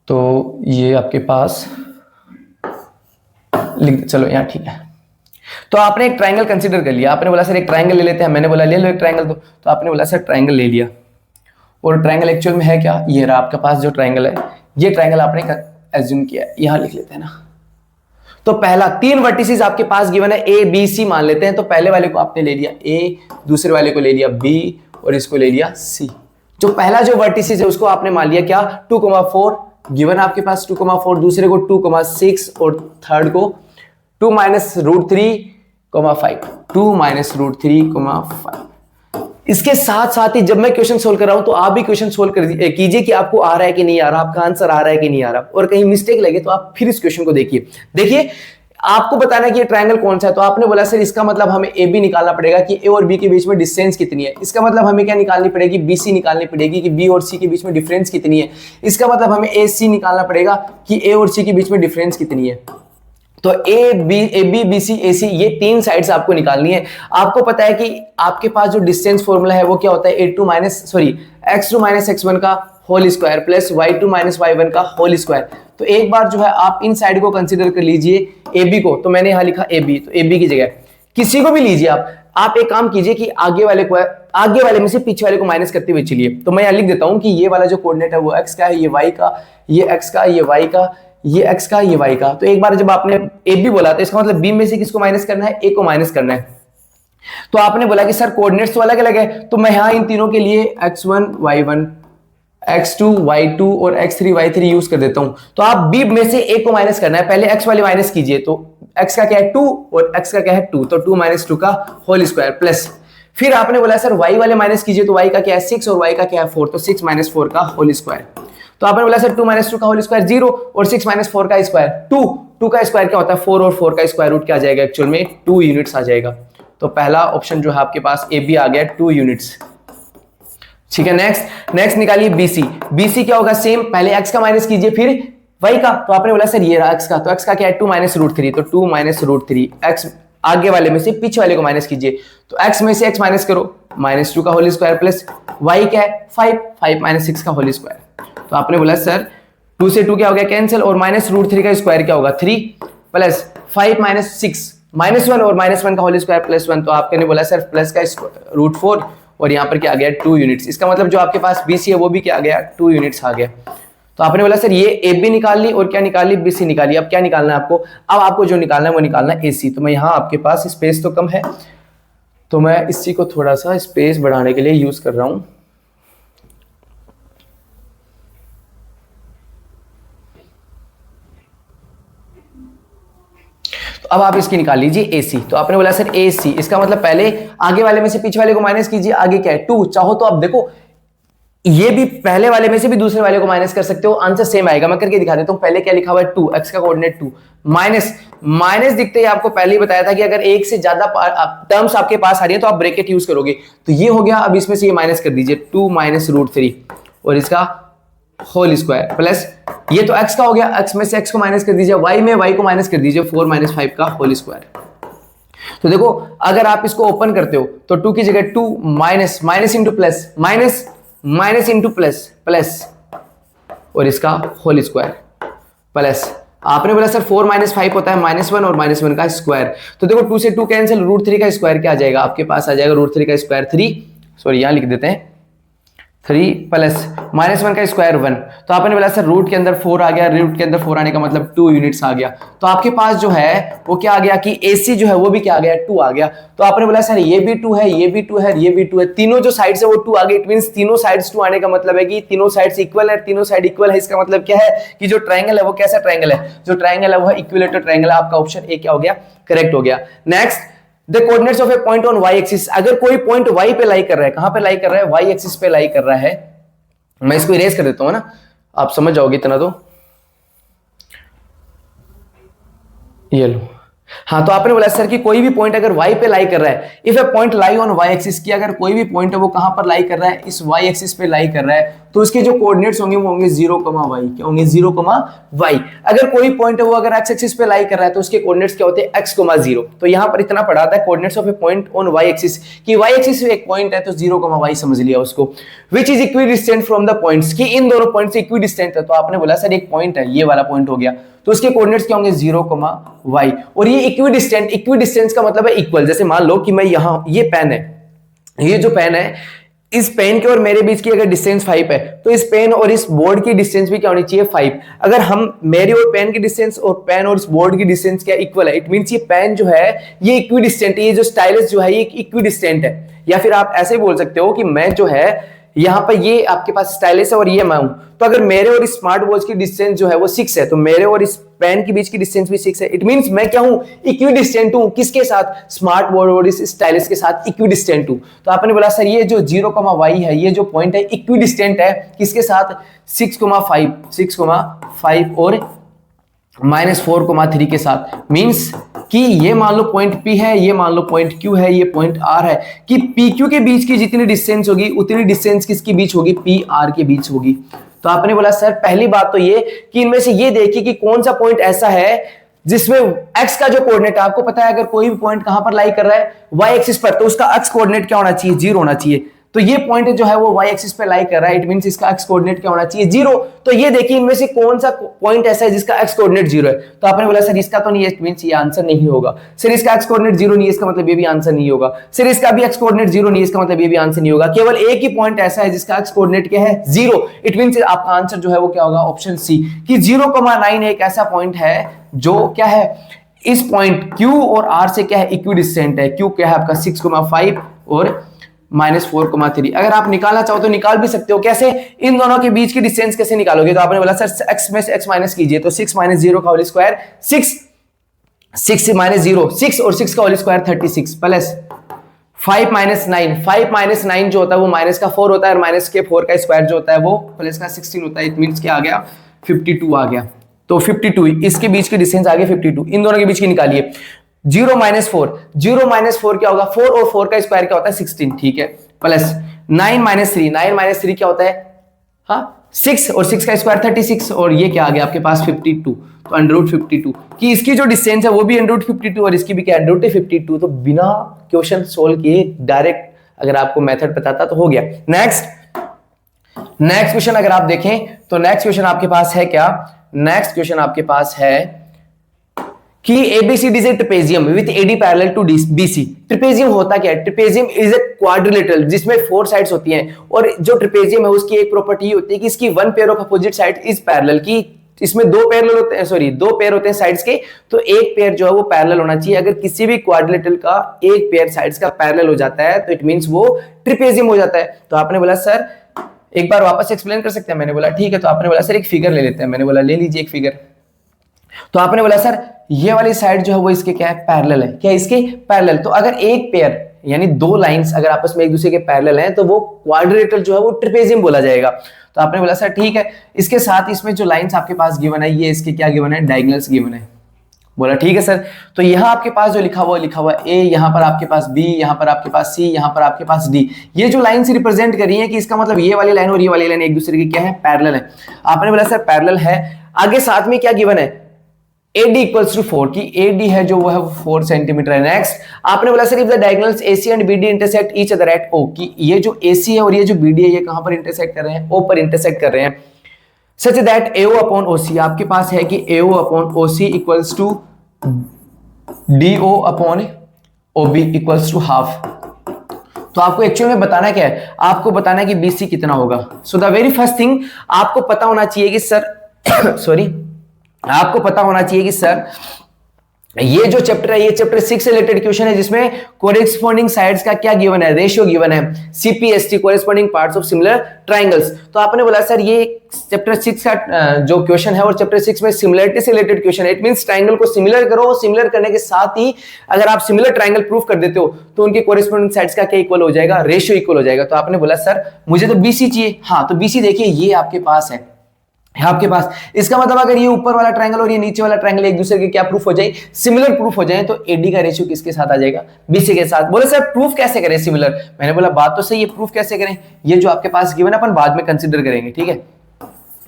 तो ये आपके पास चलो यहाँ, ठीक है। तो आपने एक ट्रायंगल कंसीडर कर लिया, आपने बोला सर एक ट्रायंगल ले लेते हैं, मैंने बोला ले लो एक ट्रायंगल। तो आपने बोला सर ट्रायंगल ले लिया, और ट्रायंगल एक्चुअल में है क्या, ये रहा आपके पास जो ट्रायंगल है, ये ट्रायंगल आपने एज्यूम किया, यहां लिख लेते हैं ना। तो पहला 3 वर्टिसेस आपके पास गिवन है, A B C मान लेते हैं। तो पहले वाले को आपने ले लिया A, दूसरे वाले को ले लिया B, और इसको ले लिया C। जो पहला जो वर्टिसेस है उसको आपने मान लिया क्या, 2,4 गिवन आपके पास 2,4, दूसरे को 2,6, और थर्ड को 2 -√3, 5, 2 -√3, 5। इसके साथ साथ ही जब मैं क्वेश्चन सोल्व कर रहा हूं तो आप भी क्वेश्चन सोल्व कीजिए कि आपको आ रहा है कि नहीं आ रहा, आपका आंसर आ रहा है कि नहीं आ रहा, और कहीं मिस्टेक लगे तो आप फिर इस क्वेश्चन को देखिए। देखिए आपको बताना है कि ये ट्रायंगल कौन सा है। तो आपने बोला सर इसका मतलब हमें ए बी निकालना पड़ेगा कि ए और बी के बीच में डिस्टेंस कितनी है। इसका मतलब हमें क्या निकालनी पड़ेगी, बी सी निकालनी पड़ेगी कि बी और सी के बीच में डिफरेंस कितनी है। इसका मतलब हमें ए सी निकालना पड़ेगा कि ए और सी के बीच में डिफरेंस कितनी है। तो ए बी बी सी ए सी ये 3 साइड्स आपको निकालनी है। आपको पता है कि आपके पास जो डिस्टेंस फॉर्मूला है वो क्या होता है, x2 - x1 का whole square plus y2 - y1 का होल स्क्वायर। तो एक बार जो है आप इन साइड को कंसीडर कर लीजिए ए बी को, तो मैंने यहां लिखा ए बी, तो ए बी की जगह किसी को भी लीजिए आप एक काम कीजिए कि आगे वाले में से पीछे वाले को माइनस करते हुए चलिए। तो मैं यहां लिख देता हूं कि ये वाला जो कोऑर्डिनेट है वो x का है, ये y का, ये x का, ये y का, ये x का, ये y का। तो एक बार जब आपने ए बी बोला तो इसका मतलब b में से किसको माइनस करना है, a को माइनस करना है। तो आपने बोला कि सर कोऑर्डिनेट्स तो अलग अलग है, तो मैं यहां इन तीनों के लिए x1 y1 x2 y2 और x3 y3 यूज कर देता हूं। तो आप b में से a को माइनस करना है, पहले x वाले माइनस कीजिए। तो x का क्या है 2 और x का क्या है 2, तो 2 - 2 का होल स्क्वायर प्लस, फिर आपने बोला सर y वाले माइनस कीजिए, तो y का क्या है 6 और y का क्या है 4, तो 6 - 4 का होल स्क्वायर। तो आपने बोला सर 2 - 2 का होल स्क्वायर 0 और 6 - 4 का स्क्वायर 2 का स्क्वायर क्या होता है 4, और 4 का स्क्वायर रूट क्या आ जाएगा, एक्चुअल में 2 यूनिट्स आ जाएगा। तो पहला ऑप्शन जो है आपके पास ए बी आ गया 2 यूनिट्स, ठीक है। नेक्स्ट निकालिए बीसी। बीसी क्या होगा, सेम, पहले x का माइनस कीजिए फिर y का। तो आपने बोला सर ये रहा x का, तो x का क्या है 2 - √3, तो 2 - √3 x आगे वाले में से पीछे वाले को माइनस कीजिए। तो x में से x माइनस करो, -2 का होल स्क्वायर प्लस y क्या है 5 - 6 का होल स्क्वायर। तो आपने बोला सर 2 से 2 क्या हो गया कैंसिल, और -√3 का स्क्वायर क्या होगा 3 प्लस 5 माइनस 6 -1 और -1 का होल स्क्वायर +1, तो आपने बोला सर प्लस का √4 और यहाँ पर क्या आ गया 2 यूनिट्स। इसका मतलब जो आपके पास BC है वो भी क्या आ गया 2 यूनिट्स आ गया। तो आपने बोला सर ये AB निकाल ली और क्या निकाल ली BC निकाल ली। अब क्या निकालना है आपको, अब आपको जो निकालना है वो निकालना है AC। तो मैं यहाँ आपके पास स्पेस तो कम है तो मैं इसी को थोड़ा सा स्पेस बढ़ाने के लिए यूज कर रहा हूं। तो अब आप इसकी निकाल लीजिए AC। तो आपने बोला सर AC, इसका मतलब पहले आगे वाले में से पीछे वाले को माइनस कीजिए, आगे क्या है 2। चाहो तो आप देखो ये भी पहले वाले में से भी दूसरे वाले को माइनस कर सकते हो, आंसर सेम आएगा। मैं करके दिखा देता हूं। पहले क्या लिखा हुआ है 2, x का कोऑर्डिनेट 2, माइनस दिखते ही आपको पहले ही बताया था कि अगर एक से ज्यादा टर्म्स आपके पास आ रही है तो आप ब्रैकेट यूज करोगे। तो ये हो गया। अब इसमें से ये माइनस कर दीजिए 2 माइनस √3 और इसका होल स्क्वायर प्लस ये तो x का हो गया, x में से x को माइनस कर दीजिए, y में y को माइनस कर दीजिए 4 माइनस 5 का होल स्क्वायर। तो देखो अगर आप इसको ओपन करते हो तो 2 की जगह 2 minus into plus minus into plus और इसका होल स्क्वायर प्लस आपने बोला सर 4 माइनस 5 होता है -1 और -1 का स्क्वायर। तो देखो 2 से 2 कैंसिल, √3 का स्क्वायर क्या आ जाएगा आपके पास, आ जाएगा √3 का स्क्वायर 3, सॉरी यहां लिख देते हैं 3 प्लस -1 का स्क्वायर 1। तो आपने बोला सर रूट के अंदर 4 आ गया, रूट के अंदर 4 आने का मतलब 2 यूनिट्स आ गया। तो आपके पास जो है वो क्या आ गया कि AC जो है वो भी क्या आ गया 2 आ गया। तो आपने बोला सर ये भी 2 है, ये भी 2 है, ये भी 2 है, तीनों जो साइड से वो 2 आ गए। इट मींस तीनों साइड्स 2 आने का मतलब है कि तीनों साइड्स इक्वल है, तीनों साइड इक्वल है। इसका मतलब क्या है कि जो ट्रायंगल है वो कैसा ट्रायंगल है, जो ट्रायंगल है वो इक्विलेटरल ट्रायंगल है। आपका ऑप्शन ए क्या हो गया, करेक्ट हो गया। Next, the coordinates of A point on y axis. अगर कोई पॉइंट y पे लाई कर रहा है, कहां पे लाई कर रहा है, y एक्सिस पे लाई कर रहा है। मैं इसको इरेज कर देता हूं ना, आप समझ जाओगे इतना तो। ये लो, हाँ तो आपने बोला सर कि कोई भी पॉइंट अगर y पे लाई कर रहा है, if A point lie on y axis, की अगर कोई भी पॉइंट है वो कहां पर लाई कर रहा है, इस y एक्सिस पे लाई कर रहा है, तो उसके जो कोऑर्डिनेट्स होंगे वो होंगे 0, y। क्या होंगे 0, y। अगर कोई पॉइंट है वो अगर x एक्सिस पे लाई कर रहा है तो उसके कोऑर्डिनेट्स क्या होते हैं x, 0। तो यहां पर इतना पढ़ा था coordinates of A point on y axis, कि y एक्सिस पे एक पॉइंट है तो 0, y समझ लिया उसको। Which is equidistant from the points, कि इन दोनों पॉइंट से इक्विडिस्टेंट है। तो आपने बोला सर एक पॉइंट है, ये वाला पॉइंट हो गया, तो उसके कोऑर्डिनेट्स क्या होंगे 0, y। और ये इक्विडिस्टेंट, इक्विडिस्टेंस का मतलब है इक्वल। जैसे मान लो कि मैं यहां, ये पेन है, ये जो पेन है, इस पेन के और मेरे बीच की अगर डिस्टेंस 5 है तो इस पेन और इस बोर्ड की डिस्टेंस भी क्या होनी चाहिए 5। अगर हम मेरी और पेन की डिस्टेंस और पेन और इस बोर्ड की डिस्टेंस क्या इक्वल है, इट मींस ये पेन जो है ये इक्विडिस्टेंट है, ये जो स्टाइलस जो है ये इक्विडिस्टेंट है। या फिर आप ऐसे बोल सकते हो कि मैं जो है यहां पर ये आपके पास स्टाइलस है और ये मैं हूं, तो अगर मेरे और स्मार्ट वॉच की डिस्टेंस जो है वो 6 है तो मेरे और इस पेन के बीच की डिस्टेंस भी 6 है। इट मींस मैं क्या हूं, इक्विडिस्टेंट हूं। किसके साथ, स्मार्ट वॉच और इस स्टाइलस के साथ इक्विडिस्टेंट हूं। तो आपने बोला सर ये जो 0, y है, ये जो पॉइंट है इक्विडिस्टेंट है किसके साथ, 6, 5 और -4, 3 के साथ। मींस कि ये मान लो पॉइंट P है, ये मान लो पॉइंट Q है, ये पॉइंट R है, कि PQ के बीच की जितनी डिस्टेंस होगी उतनी डिस्टेंस किसके बीच होगी, PR के बीच होगी। तो आपने बोला सर पहली बात तो ये कि इनमें से ये देखिए कि कौन सा पॉइंट ऐसा है जिसमें x का जो कोऑर्डिनेट है, आपको पता है अगर कोई भी पॉइंट कहां पर लाई कर रहा है y एक्सिस पर, तो उसका x कोऑर्डिनेट क्या होना चाहिए, 0 होना चाहिए। तो ये पॉइंट जो है वो y एक्सिस पे लाई कर रहा है, इट मींस इसका x कोऑर्डिनेट क्या होना चाहिए, 0। तो ये देखिए इनमें से कौन सा पॉइंट ऐसा है जिसका x कोऑर्डिनेट 0 है। तो आपने बोला सर इसका तो नहीं है, इट मींस ये आंसर नहीं होगा। सर इसका x कोऑर्डिनेट 0 नहीं है, इसका मतलब ये भी आंसर नहीं होगा। सर इसका भी x कोऑर्डिनेट 0 नहीं है, इसका मतलब ये भी आंसर नहीं होगा। केवल एक ही पॉइंट ऐसा है जिसका x कोऑर्डिनेट क्या है, 0। इट मींस आपका आंसर जो है वो क्या होगा, ऑप्शन सी, कि 0,9 एक ऐसा पॉइंट है जो क्या है, इस पॉइंट Q और R से क्या है, इक्विडिस्टेंट है। Q क्या है आपका 6,5 और -4,3। अगर आप निकालना चाहो तो निकाल भी सकते हो। कैसे, इन दोनों के बीच की डिस्टेंस कैसे निकालोगे, तो आपने बोला सर x में से x माइनस कीजिए, तो 6 - 0 का होल स्क्वायर 6 -0 6 और 6 का होल स्क्वायर 36 प्लस 5 - 9 5 - 9 जो होता है वो माइनस का 4 होता है और माइनस के 4 का स्क्वायर जो होता है वो प्लस का 16 होता है। इट मींस क्या आ गया, 52 आ गया। तो 52 इसके बीच की डिस्टेंस आ गई 52, इन दोनों के बीच की निकालिए। 0 - 4 क्या होगा, 4 और 4 का स्क्वायर क्या होता है 16, ठीक है, प्लस 9 - 3 क्या होता है, हाँ 6 और 6 का स्क्वायर 36 और ये क्या आ गया आपके पास 52। तो √52 कि इसकी जो डिस्टेंस है वो भी √52 और इसकी भी क्या √52। तो बिना क्वेश्चन सोल्व किए डायरेक्ट अगर आपको मेथड पता था तो हो गया। नेक्स्ट क्वेश्चन अगर आप देखें तो नेक्स्ट क्वेश्चन आपके पास है क्या, नेक्स्ट क्वेश्चन आपके पास है कि ABCD is a trapezium with AD parallel to BC। Trapezium होता क्या है? ट्रेपेजियम इज ए क्वाड्रिलेटरल जिसमें 4 साइड्स होती हैं, और जो ट्रेपेजियम है उसकी एक प्रॉपर्टी होती है कि इसकी one pair of opposite side is parallel, की इसमें दो पैरेलल होते हैं, सॉरी दो पेयर होते हैं साइड्स के, तो एक पेयर जो है वो पैरेलल होना चाहिए। अगर किसी भी क्वाड्रिलेटरल का एक पेयर साइड्स का पैरेलल हो जाता है तो इट मींस वो ट्रेपेजियम हो जाता है। तो आपने बोला सर एक बार वापस एक्सप्लेन कर सकते हैं? मैंने बोला ठीक है। तो आपने बोला सर एक फिगर ले लेते हैं। मैंने बोला ले लीजिए एक फिगर। तो आपने बोला सर ये वाली साइड जो है वो इसके क्या है? पैरेलल है। क्या इसके? पैरेलल। तो अगर एक पेयर यानी दो लाइंस अगर आपस में एक दूसरे के पैरेलल हैं तो वो क्वाड्रिलेटरल जो है वो ट्रेपेजियम बोला जाएगा। तो आपने बोला सर ठीक है। इसके साथ इसमें जो लाइंस आपके पास गिवन है ये इसके क्या गिवन है? डायगोनल्स गिवन है। बोला ठीक है सर। तो यहां आपके पास जो लिखा हुआ ए, यहां पर आपके पास बी, यहां पर आपके पास सी, यहां पर आपके पास डी। ये जो लाइन से रिप्रेजेंट कर रही है कि इसका मतलब ये वाली लाइन और ये वाली लाइन एक दूसरे की क्या है? पैरेलल है। आपने बोला सर पैरेलल है। आगे साथ में क्या गिवन है? AD इक्वल्स टू 4 की AD है जो वो है 4 सेंटीमीटर है। नेक्स्ट आपने बोला sir if the diagonals AC and BD intersect each other at O, कि ये जो AC है और ये जो BD है ये कहां पर इंटरसेक्ट कर रहे हैं? O पर इंटरसेक्ट कर रहे हैं। Such that AO upon OC आपके पास है कि AO upon OC equals to DO upon OB equals to half. तो आपको एक्चुअल में बताना क्या है? आपको बताना है कि BC कितना होगा। So the very first thing आपको पता होना चाहिए कि सर सॉरी आपको पता होना चाहिए कि सर ये जो चैप्टर है ये चैप्टर 6 से रिलेटेड क्वेश्चन है जिसमें कोरेस्पॉन्डिंग साइड्स का क्या गिवन है? रेशियो गिवन है। CPST corresponding parts of similar triangles. तो आपने बोला सर ये चैप्टर 6 का जो क्वेश्चन है और चैप्टर 6 में सिमिलरिटी से रिलेटेड क्वेश्चन है। इट मींस ट्रायंगल को सिमिलर करो, सिमिलर करने के साथ ही अगर आप सिमिलर ट्रायंगल प्रूफ कर देते हो तो उनके कोरेस्पॉन्डिंग साइड्स का क्या इक्वल हो जाएगा? रेशियो इक्वल हो जाएगा। तो आपने बोला सर मुझे तो BC चाहिए। हाँ तो BC देखिए ये आपके पास है आपके पास। इसका मतलब अगर ये ऊपर वाला ट्रायंगल और ये नीचे वाला ट्रायंगल एक दूसरे के क्या प्रूफ हो जाए? सिमिलर प्रूफ हो जाए। तो AD का रेशियो किसके साथ आ जाएगा? BC के साथ। बोले सर प्रूफ कैसे करें सिमिलर? मैंने बोला बात तो सही है, प्रूफ कैसे करें ये जो आपके पास गिवन है अपन बाद में कंसीडर करेंगे, ठीक है,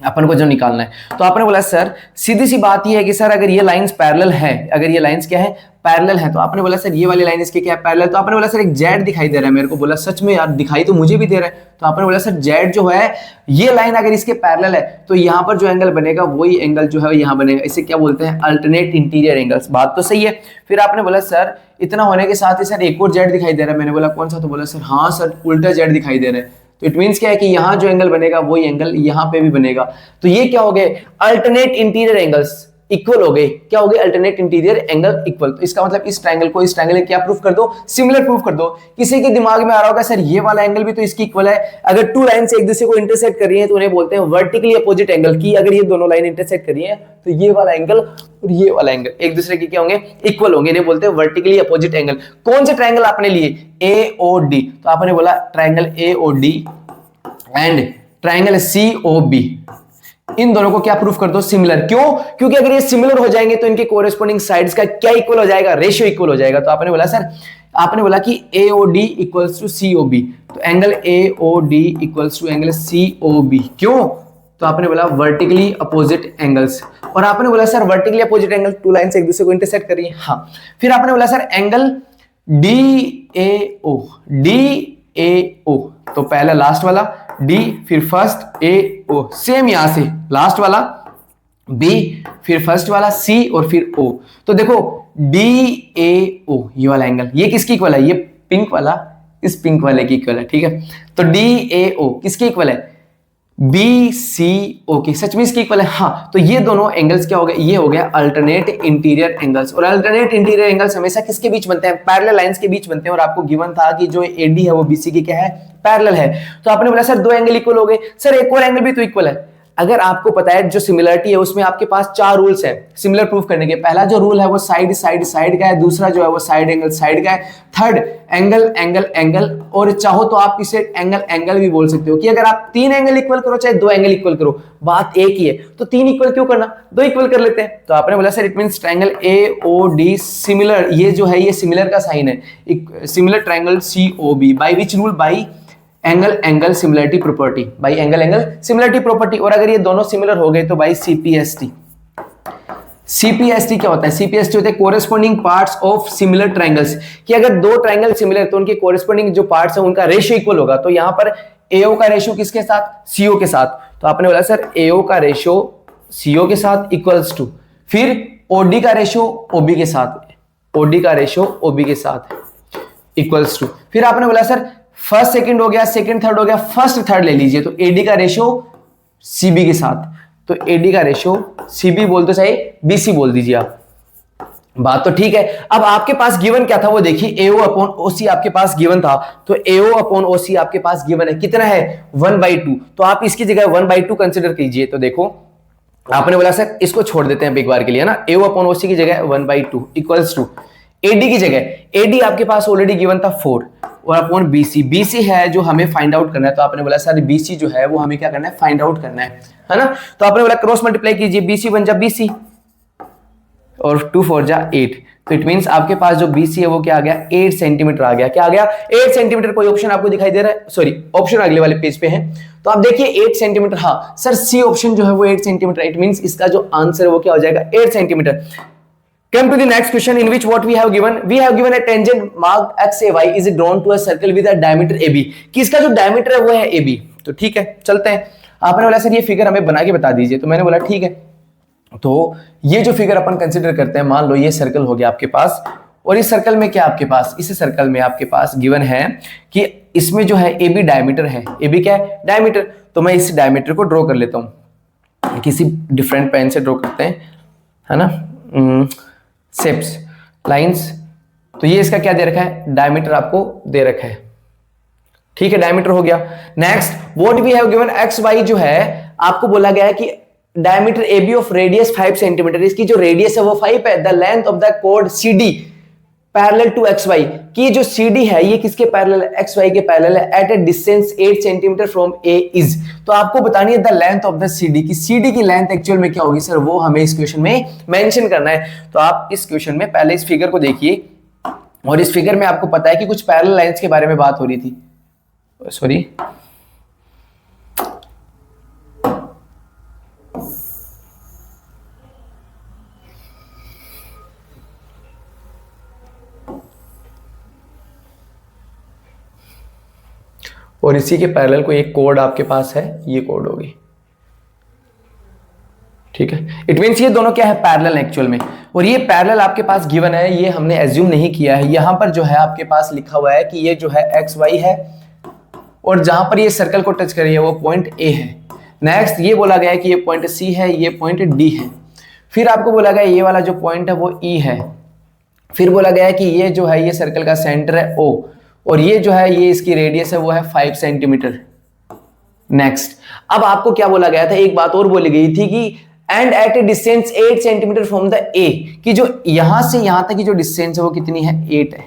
अपन को जो निकालना है। तो आपने बोला सर सीधी सी बात ये है कि सर अगर ये लाइंस पैरेलल है, अगर ये लाइंस क्या है? पैरेलल है। तो आपने बोला सर ये वाली लाइन इसके क्या है? पैरेलल। तो आपने बोला सर एक जेड दिखाई दे रहा है मेरे को। बोला सच में यार दिखाई तो मुझे भी दे रहा है। तो आपने बोला सर जेड जो है ये लाइन अगर इसके पैरेलल है तो यहाँ पर जो एंगल बनेगा वही एंगल जो है यहाँ बनेगा। इसे क्या बोलते हैं? Alternate interior angles. बात तो सही है। फिर आपने बोला सर इतना होने के साथ ही सर एक और जेड दिखाई दे रहा है। मैंने बोला कौन सा? तो बोला सर हाँ सर उल्टा जेड दिखाई दे रहा है। तो इट मींस क्या है कि यहां जो एंगल बनेगा वही एंगल यहां पे भी बनेगा। तो ये क्या हो गए? अल्टरनेट इंटीरियर एंगल्स इक्वल हो गए। क्या हो गए? Alternate interior angle equal. तो इसका मतलब इस ट्रायंगल को इस ट्रायंगल क्या प्रूफ कर दो? सिमिलर प्रूफ कर दो। किसी के दिमाग में आ रहा होगा सर ये वाला एंगल भी तो इसकी इक्वल है। अगर टू लाइन से एक दूसरे को इंटरसेक्ट कर रही है तो उन्हें बोलते हैं वर्टिकली अपोजिट एंगल। की अगर ये दोनों लाइन इंटरसेक्ट कर रही है तो ये वाला एंगल और ये वाला एंगल एक दूसरे के क्या होंगे? इक्वल होंगे। इन्हें बोलते हैं वर्टिकली अपोजिट एंगल। कौन से ट्रायंगल आपने लिए? AOD। तो आपने बोला triangle AOD and triangle COB, इन दोनों को क्या प्रूफ कर दो? सिमिलर। क्यों? क्योंकि अगर ये सिमिलर हो जाएंगे तो इनके कोरेस्पॉन्डिंग साइड्स का क्या इक्वल हो जाएगा? रेशियो इक्वल हो जाएगा। तो आपने बोला सर आपने बोला कि AOD इक्वल्स टू COB। तो angle AOD equals to angle COB। क्यों? तो आपने बोला वर्टिकली अपोजिट एंगल्स। और आपने बोला sir vertically opposite angle two line से एक दूसरे को इंटरसेक्ट कर रही है। हाँ। फिर आपने बोला सर एंगल DAO। DAO तो पहला लास्ट वाला D, फिर फर्स्ट AO, सेम यहां से लास्ट वाला B, फिर फर्स्ट वाला C और फिर O। तो देखो DAO ये वाला एंगल ये किसकी इक्वल है? ये पिंक वाला इस पिंक वाले की इक्वल है, ठीक है। तो DAO किसकी इक्वल है? BCO की। सच में इसकी इक्वल है। हाँ तो ये दोनों एंगल्स क्या हो गए? ये हो गया अल्टरनेट इंटीरियर एंगल्स। और अल्टरनेट इंटीरियर एंगल्स हमेशा किसके बीच बनते हैं? पैरेलल लाइंस के बीच बनते हैं। और आपको गिवन था कि जो AD है वो BC की क्या है? पैरेलल है। तो आपने बोला सर दो एंगल इक्वल हो गए। सर एक और एंगल भी तो इक्वल है। अगर आपको पता है जो सिमिलरिटी है उसमें आपके पास 4 रूल्स है सिमिलर प्रूफ करने के। पहला जो रूल है वो साइड साइड साइड का है। दूसरा जो है वो साइड एंगल साइड का है। थर्ड एंगल एंगल एंगल, और चाहो तो आप इसे एंगल एंगल भी बोल सकते हो कि अगर आप 3 एंगल इक्वल करो चाहे 2 एंगल इक्वल करो बात एक ही है। तो 3 इक्वल क्यों करना? 2 इक्वल कर लेते हैं। तो आपने बोला sir it means triangle AOD similar, ये जो है ये सिमिलर का साइन है। Similar triangle COB by which rule? Bye angle angle similarity property. Bye angle angle similarity property. और अगर ये दोनों सिमिलर हो गए तो बाय CPST। CPST क्या होता है? CPST होता है corresponding parts of similar triangles. कि अगर दो ट्रायंगल सिमिलर तो उनके कोरेस्पॉन्डिंग जो पार्ट्स है उनका रेशियो इक्वल होगा। तो यहां पर AO का रेशियो किसके साथ? CO के साथ। तो आपने बोला सर AO का रेशियो CO के साथ इक्वल्स टू, फिर ओडी का रेशियो ओबी के साथ, ओडी का रेशियो ओबी के साथ इक्वल्स टू, फिर आपने बोला सर फर्स्ट सेकंड हो गया, सेकंड थर्ड हो गया, फर्स्ट थर्ड ले लीजिए, तो एडी का रेशियो सीबी के साथ, तो एडी का रेशियो सीबी बोल दो चाहे बीसी बोल दीजिए आप, बात तो ठीक है। अब आपके पास गिवन क्या था वो देखिए, एओ अपॉन ओसी आपके पास गिवन था, तो एओ अपॉन ओसी आपके पास गिवन है कितना है 1/2, तो आप इसकी जगह 1/2 कंसिडर कीजिए। तो देखो आपने बोला सर इसको छोड़ देते हैं एक बार के लिए ना, एओ अपॉन ओसी की जगह 1/2 इक्वल्स टू एडी की जगह, एडी आपके पास ऑलरेडी गिवन था 4 और अपॉन बीसी, बीसी है जो हमें फाइंड आउट करना है, तो आपने बोला सर बीसी जो है वो हमें क्या करना है फाइंड आउट करना है ना, तो आपने बोला क्रॉस मल्टीप्लाई कीजिए, बीसी बन जा बीसी और 2 4 जा 8, तो इट मींस आपके पास जो बीसी है वो क्या आ गया 8 सेंटीमीटर आ गया, क्या आ गया 8 सेंटीमीटर। कोई ऑप्शन आपको दिखाई दे रहा है, सॉरी ऑप्शन अगले वाले पेज पे है, तो आप देखिए 8 सेंटीमीटर, हाँ सर सी ऑप्शन जो है वो 8 सेंटीमीटर, इट मींस इसका जो आंसर है वो क्या हो जाएगा 8 centimetre. Come to the next question in which what we have given, we have given a tangent marked XAY is drawn to a circle with a diameter AB, कि इसका जो डायमीटर है वो है AB, तो ठीक है चलते हैं। आपने बोला सर ये फिगर हमें बना के बता दीजिए, तो मैंने बोला ठीक है, तो ये जो फिगर अपन कंसिडर करते हैं, मान लो ये सर्कल हो गया आपके पास, और इस सर्कल में क्या आपके पास, इस सर्कल में आपके पास गिवन है कि इसमें जो है AB डायमीटर है, AB क्या है डायमीटर, तो मैं इस डायमीटर को ड्रॉ कर लेता हूं, किसी डिफरेंट पेन से ड्रॉ करते हैं है ना, शेप्स लाइंस, तो ये इसका क्या दे रखा है डायमीटर आपको दे रखा है, ठीक है डायमीटर हो गया। Next what we have given X Y जो है आपको बोला गया है कि diameter A B of radius 5 centimetre, इसकी जो रेडियस है वो 5 है, द लेंथ ऑफ द कोड C D parallel to X Y, कि जो सी डी है ये किसके पैरेलल है एक्स वाई के पैरेलल है, at a distance 8 centimetre from A is, तो आपको बतानी है the length of the C D, की सी डी की लेंथ एक्चुअल में क्या होगी सर, वो हमें इस क्वेश्चन में मेंशन करना है। तो आप इस क्वेश्चन में पहले इस फिगर को देखिए, और इस फिगर में आपको पता है कि कुछ पैरेलल लाइंस के बारे में बात हो रही थी, सॉरी और इसी के पैरेलल को एक कोड आपके पास है, ये कोड होगी, ठीक है। इट मींस ये दोनों क्या है पैरेलल एक्चुअल में, और ये पैरेलल आपके पास गिवन है, ये हमने एज्यूम नहीं किया है, यहां पर जो है आपके पास लिखा हुआ है कि ये जो है एक्स वाई है, और जहां पर ये सर्कल को टच कर रही है वो पॉइंट ए है। नेक्स्ट ये बोला गया है कि ये पॉइंट सी है, ये पॉइंट डी है, फिर आपको बोला गया ये वाला जो पॉइंट है वो ई है, फिर बोला गया है कि ये जो है ये सर्कल का सेंटर है ओ, और ये जो है ये इसकी रेडियस है वो है 5 सेंटीमीटर। नेक्स्ट अब आपको क्या बोला गया था, एक बात और बोली गई थी कि and at a distance 8 centimetre from the A, कि जो यहां से यहां तक की जो डिस्टेंस है वो कितनी है 8 है,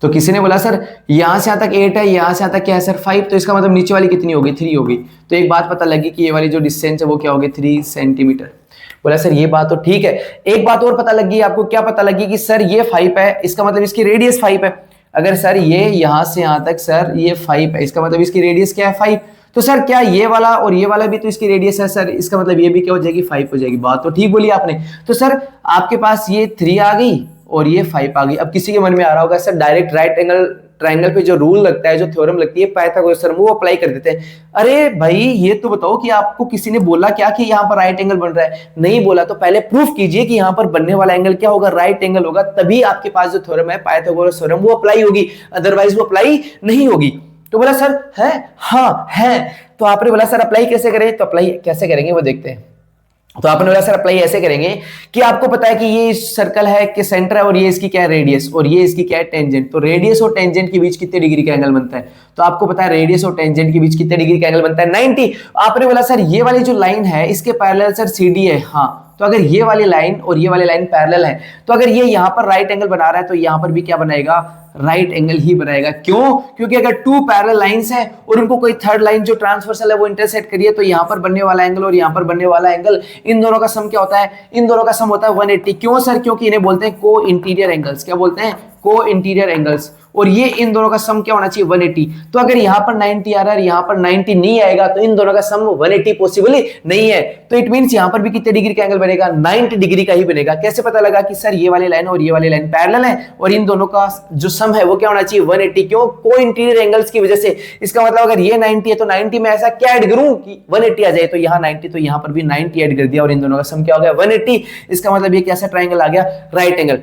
तो किसी ने बोला सर यहां से यहां तक 8 है, यहां से यहां तक क्या है सर 5, तो इसका मतलब नीचे वाली कितनी होगी 3 होगी, तो एक बात पता लगी कि ये वाली जो डिस्टेंस है वो क्या होगी 3 सेंटीमीटर। बोला सर ये बात तो ठीक है, एक बात और पता लगी आपको, क्या पता लगी कि सर ये 5 है, इसका मतलब इसकी रेडियस 5 है, अगर सर ये यहां से यहां तक सर ये 5 है, इसका मतलब इसकी रेडियस क्या है 5, तो सर क्या ये वाला और ये वाला भी तो इसकी रेडियस है सर, इसका मतलब ये भी क्या हो जाएगी 5 हो जाएगी, बात तो ठीक बोली आपने। तो सर आपके पास ये 3 आ गई और ये 5 आ गई। अब किसी के मन में आ रहा होगा sir direct right angle triangle पे जो रूल लगता है, जो थ्योरम लगती है पाइथागोरस थ्योरम, वो अप्लाई कर देते हैं। अरे भाई ये तो बताओ कि आपको किसी ने बोला क्या कि यहाँ पर राइट एंगल बन रहा है, नहीं बोला तो पहले प्रूफ कीजिए कि यहाँ पर बनने वाला एंगल क्या होगा राइट एंगल होगा, तभी आपके पास जो थ्योरम है पाइथागोरस थ्योरम वो अप्लाई होगी, अदरवाइज वो अप्लाई नहीं होगी। तो बोला सर है, हाँ है, तो आपने बोला सर अप्लाई कैसे करें, तो अप्लाई कैसे करेंगे वो देखते हैं। तो आपने बोला सर अप्लाई ऐसे करेंगे कि आपको पता है कि ये सर्कल है कि सेंटर है और ये इसकी क्या है रेडियस और ये इसकी क्या है टेंजेंट, तो रेडियस और टेंजेंट के बीच कितने डिग्री का एंगल बनता है, तो आपको पता है रेडियस और टेंजेंट के बीच कितने डिग्री का एंगल बनता है 90। आपने बोला सर ये वाली जो लाइन है इसके पैरेलल सर सीडी है, हाँ, तो अगर ये वाली लाइन और ये वाली लाइन पैरेलल है तो अगर ये यहाँ पर राइट एंगल बना रहा है तो यहाँ पर भी क्या बनाएगा राइट एंगल ही बनाएगा। क्यों? क्योंकि अगर 2 पैरेलल लाइंस हैं और उनको कोई थर्ड लाइन जो ट्रांसवर्सल है वो इंटरसेक्ट करिए तो यहाँ पर बनने वाला एंगल और यहाँ पर बनने वाला एंगल, इन दोनों का सम क्या होता है, इन दोनों का सम होता है 180। क्यों सर? क्योंकि इन्हें बोलते हैं को इंटीरियर एंगल्स। क्या बोलते हैं? को इंटीरियर एंगल्स। और ये इन दोनों का सम क्या होना चाहिए 180। तो अगर यहाँ पर 90 आ रहा है यहाँ पर 90 नहीं आएगा तो इन दोनों का सम 180 पॉसिबल नहीं है। तो इट मींस यहाँ पर भी कितने डिग्री का एंगल बनेगा 90 डिग्री का ही बनेगा। कैसे पता लगा कि सर ये वाली लाइन और ये वाली लाइन पैरेलल है और इन दोनों का जो सम है वो क्या होना चाहिए 180, क्यों को इंटीरियर एंगल्स की वजह से। इसका मतलब अगर ये 90 है तो 90 में ऐसा क्या ऐड करूं कि 180 आ जाए, तो यहाँ 90 तो यहाँ पर भी 90 ऐड कर दिया और इन दोनों का सम क्या हो गया 180। इसका मतलब ये कैसा ट्राइंगल आ गया राइट एंगल।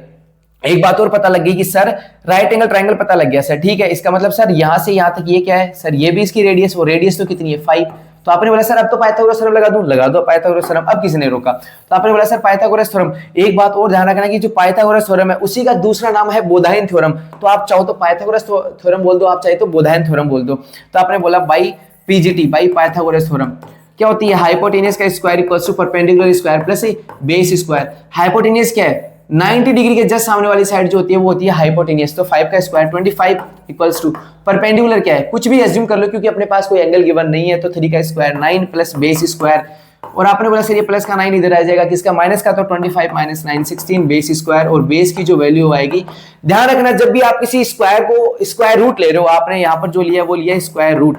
एक बात और पता लग गई कि सर राइट एंगल ट्राइंगल पता लग गया सर, ठीक है। इसका मतलब सर यहां से यहां तक ये क्या है सर, ये भी इसकी रेडियस, और रेडियस तो कितनी है 5। तो आपने बोला सर अब तो पाइथागोरस थ्योरम लगा दूं, लगा दो पाइथागोरस थ्योरम, अब किसी ने रोका। तो आपने बोला सर पाइथागोरस थ्योरम। एक बात और ध्यान रखना कि जो पाइथागोरस थ्योरम है उसी का दूसरा नाम है बोधायन थ्योरम। तो आप चाहो तो पाइथागोरस थ्योरम बोल दो, आप चाहे तो बोधायन थ्योरम बोल दो। तो आपने बोला by PGT by Pythagoras theorem क्या होती है, हाइपोटेनियस का square equals to perpendicular square plus base square. Hypotenuse क्या है 90 डिग्री के जस्ट सामने वाली साइड जो होती है वो होती है हाइपोटेनियस। तो 5 का स्क्वायर 25 इक्वल्स टू परपेंडिकुलर क्या है, कुछ भी एज्यूम कर लो क्योंकि अपने पास कोई एंगल गिवन नहीं है। तो 3 का स्क्वायर 9 प्लस बेस स्क्वायर, और आपने बोला सर ये प्लस का 9 इधर आ जाएगा, किसका माइनस का, तो 25 माइनस 9 16 बेस स्क्वायर, और बेस की जो वैल्यू आएगी, ध्यान रखना जब भी आप किसी स्क्वायर को स्क्वायर रूट ले रहे हो, आपने यहाँ पर जो लिया वो लिया स्क्वायर रूट,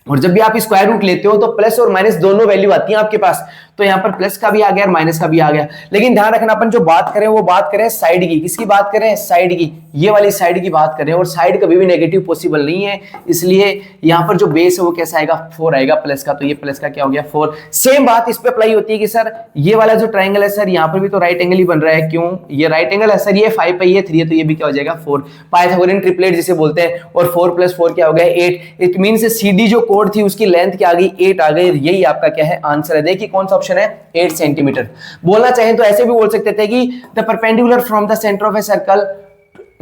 और जब भी आप स्क्वायर रूट लेते हो तो प्लस और माइनस दोनों वैल्यू आती है आपके पास। तो यहाँ पर प्लस का भी आ गया और माइनस का भी आ गया। लेकिन ध्यान रखना अपन जो बात करें वो बात करें साइड की, किसकी बात करें साइड की, ये वाली साइड की बात करें, और साइड कभी भी नेगेटिव पॉसिबल नहीं है, इसलिए यहाँ पर जो बेस है वो कैसा आएगा 4 आएगा प्लस का। तो ये प्लस का क्या हो गया 4। सेम बात इस पे अप्लाई होती है कि सर ये वाला जो ट्राइंगल है सर यहाँ पर भी तो राइट एंगल ही बन रहा है, क्यों ये राइट एंगल है सर, ये 5 पे ये 3 है तो ये भी क्या हो जाएगा 4। पाइथागोरियन ट्रिपलेट जिसे बोलते हैं, और 4 + 4 क्या हो गया 8। इट मीन सीडी जो कोड थी उसकी लेंथ क्या आ गई 8 आ गई। यही आपका क्या है आंसर है। देखिए कौन सा ऑप्शन है 8 सेंटीमीटर। बोलना चाहें तो ऐसे भी बोल सकते थे कि the perpendicular from the centre of a circle,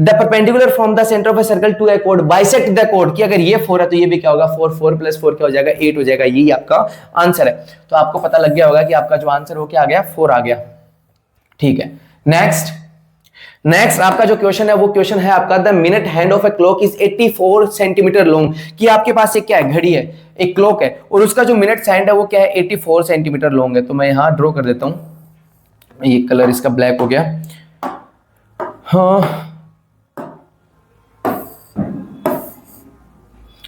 the perpendicular from the centre of a circle to A code bisect the code, कि अगर ये 4 है तो ये भी क्या होगा 4, 4 + 4 क्या हो जाएगा 8 हो जाएगा। यही आपका आंसर है। तो आपको पता लग गया होगा कि आपका जो आंसर हो क्या आ गया 4 आ गया, ठीक है। नेक्स्ट आपका जो क्वेश्चन है वो क्वेश्चन है आपका the minute hand of a clock is 84 centimetre long, कि आपके पास एक क्या है घड़ी है, एक क्लॉक है, और उसका जो मिनट हैंड है वो क्या है 84 सेंटीमीटर लॉन्ग है। तो मैं यहां ड्रॉ कर देता हूं, ये कलर इसका ब्लैक हो गया। हाँ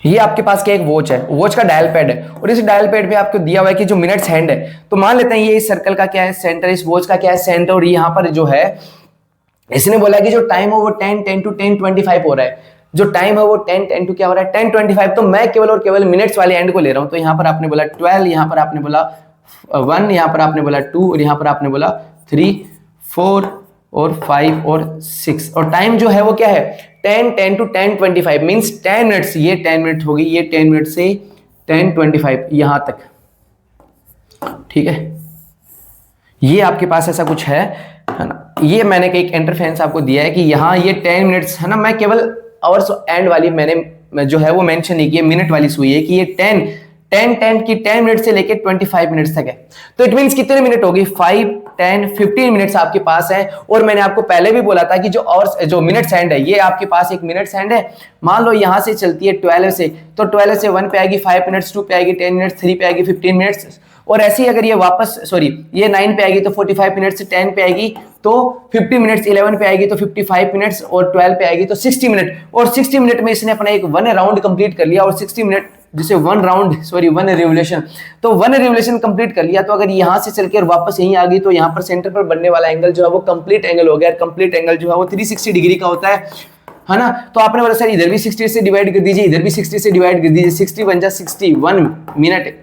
ये आपके पास क्या एक वॉच है, वॉच का डायल पैड है, और इस डायल पैड पे आपको दिया हुआ है कि जो मिनट्स हैंड है, तो मान लेते हैं ये इस सर्कल का क्या है सेंटर, इस वॉच का क्या है सेंटर, और यहाँ पर जो है इसने बोला कि जो टाइम है वो 10 10 to 10:25 हो रहा है। जो टाइम है वो 10 10 to क्या हो रहा है 10:25। तो मैं केवल और केवल मिनट्स वाले एंड को ले रहा हूं। तो यहाँ पर आपने बोला 12, यहाँ पर आपने बोला 1, यहाँ पर आपने बोला 2, और यहाँ पर आपने बोला 3 4 और 5 और 6, और टाइम जो है वो क्या है 10 10 to 10:25 मीन्स 10 मिनट्स, ये 10 मिनट होगी, ये 10 मिनट से 10:25 यहां तक, ठीक है। ये आपके पास ऐसा कुछ है ना। ये मैंने एक इंटरफेरेंस आपको दिया है कि यहाँ ये 10 मिनट्स है ना, मैं केवल आवर्स एंड वाली मैंने जो है वो मेंशन नहीं की, मिनट वाली सुई है कि ये 10 की 10 मिनट से लेके 25 मिनट्स तक है। तो इट मींस कितने मिनट होगी 5 10 15 मिनट्स आपके पास है। और मैंने आपको पहले भी बोला था कि जो आवर्स जो मिनट्स हैंड है, ये आपके पास एक मिनट्स हैंड है, मान लो यहां से चलती है 12 से, तो 12 से 1 पे आएगी 5 मिनट्स, 2 पे आएगी 10 मिनट्स, 3 पे आएगी 15 मिनट्स, और ऐसे ही अगर ये वापस ये 9 पे आएगी तो 45 मिनट्स, 10 पे आएगी तो 50 मिनट्स, 11 पे आएगी तो 55 मिनट्स, और 12 पे आएगी तो 60 मिनट। और 60 मिनट में इसने अपना एक 1 राउंड कंप्लीट कर लिया, और 60 मिनट जिसे 1 रिवोल्यूशन, तो 1 रिवोल्यूशन कंप्लीट कर लिया। तो अगर यहां से चलकर वापस यहीं आ गई तो यहाँ पर सेंटर पर बनने वाला एंगल जो है वो कंप्लीट एंगल हो गया। कंप्लीट एंगल जो है वो 360 डिग्री का होता है ना। तो आपने बोला सर इधर भी 60 से डिवाइड कर दीजिए, इधर भी 60 से डिवाइड कर दीजिए, 60 बन जा 61 मिनट,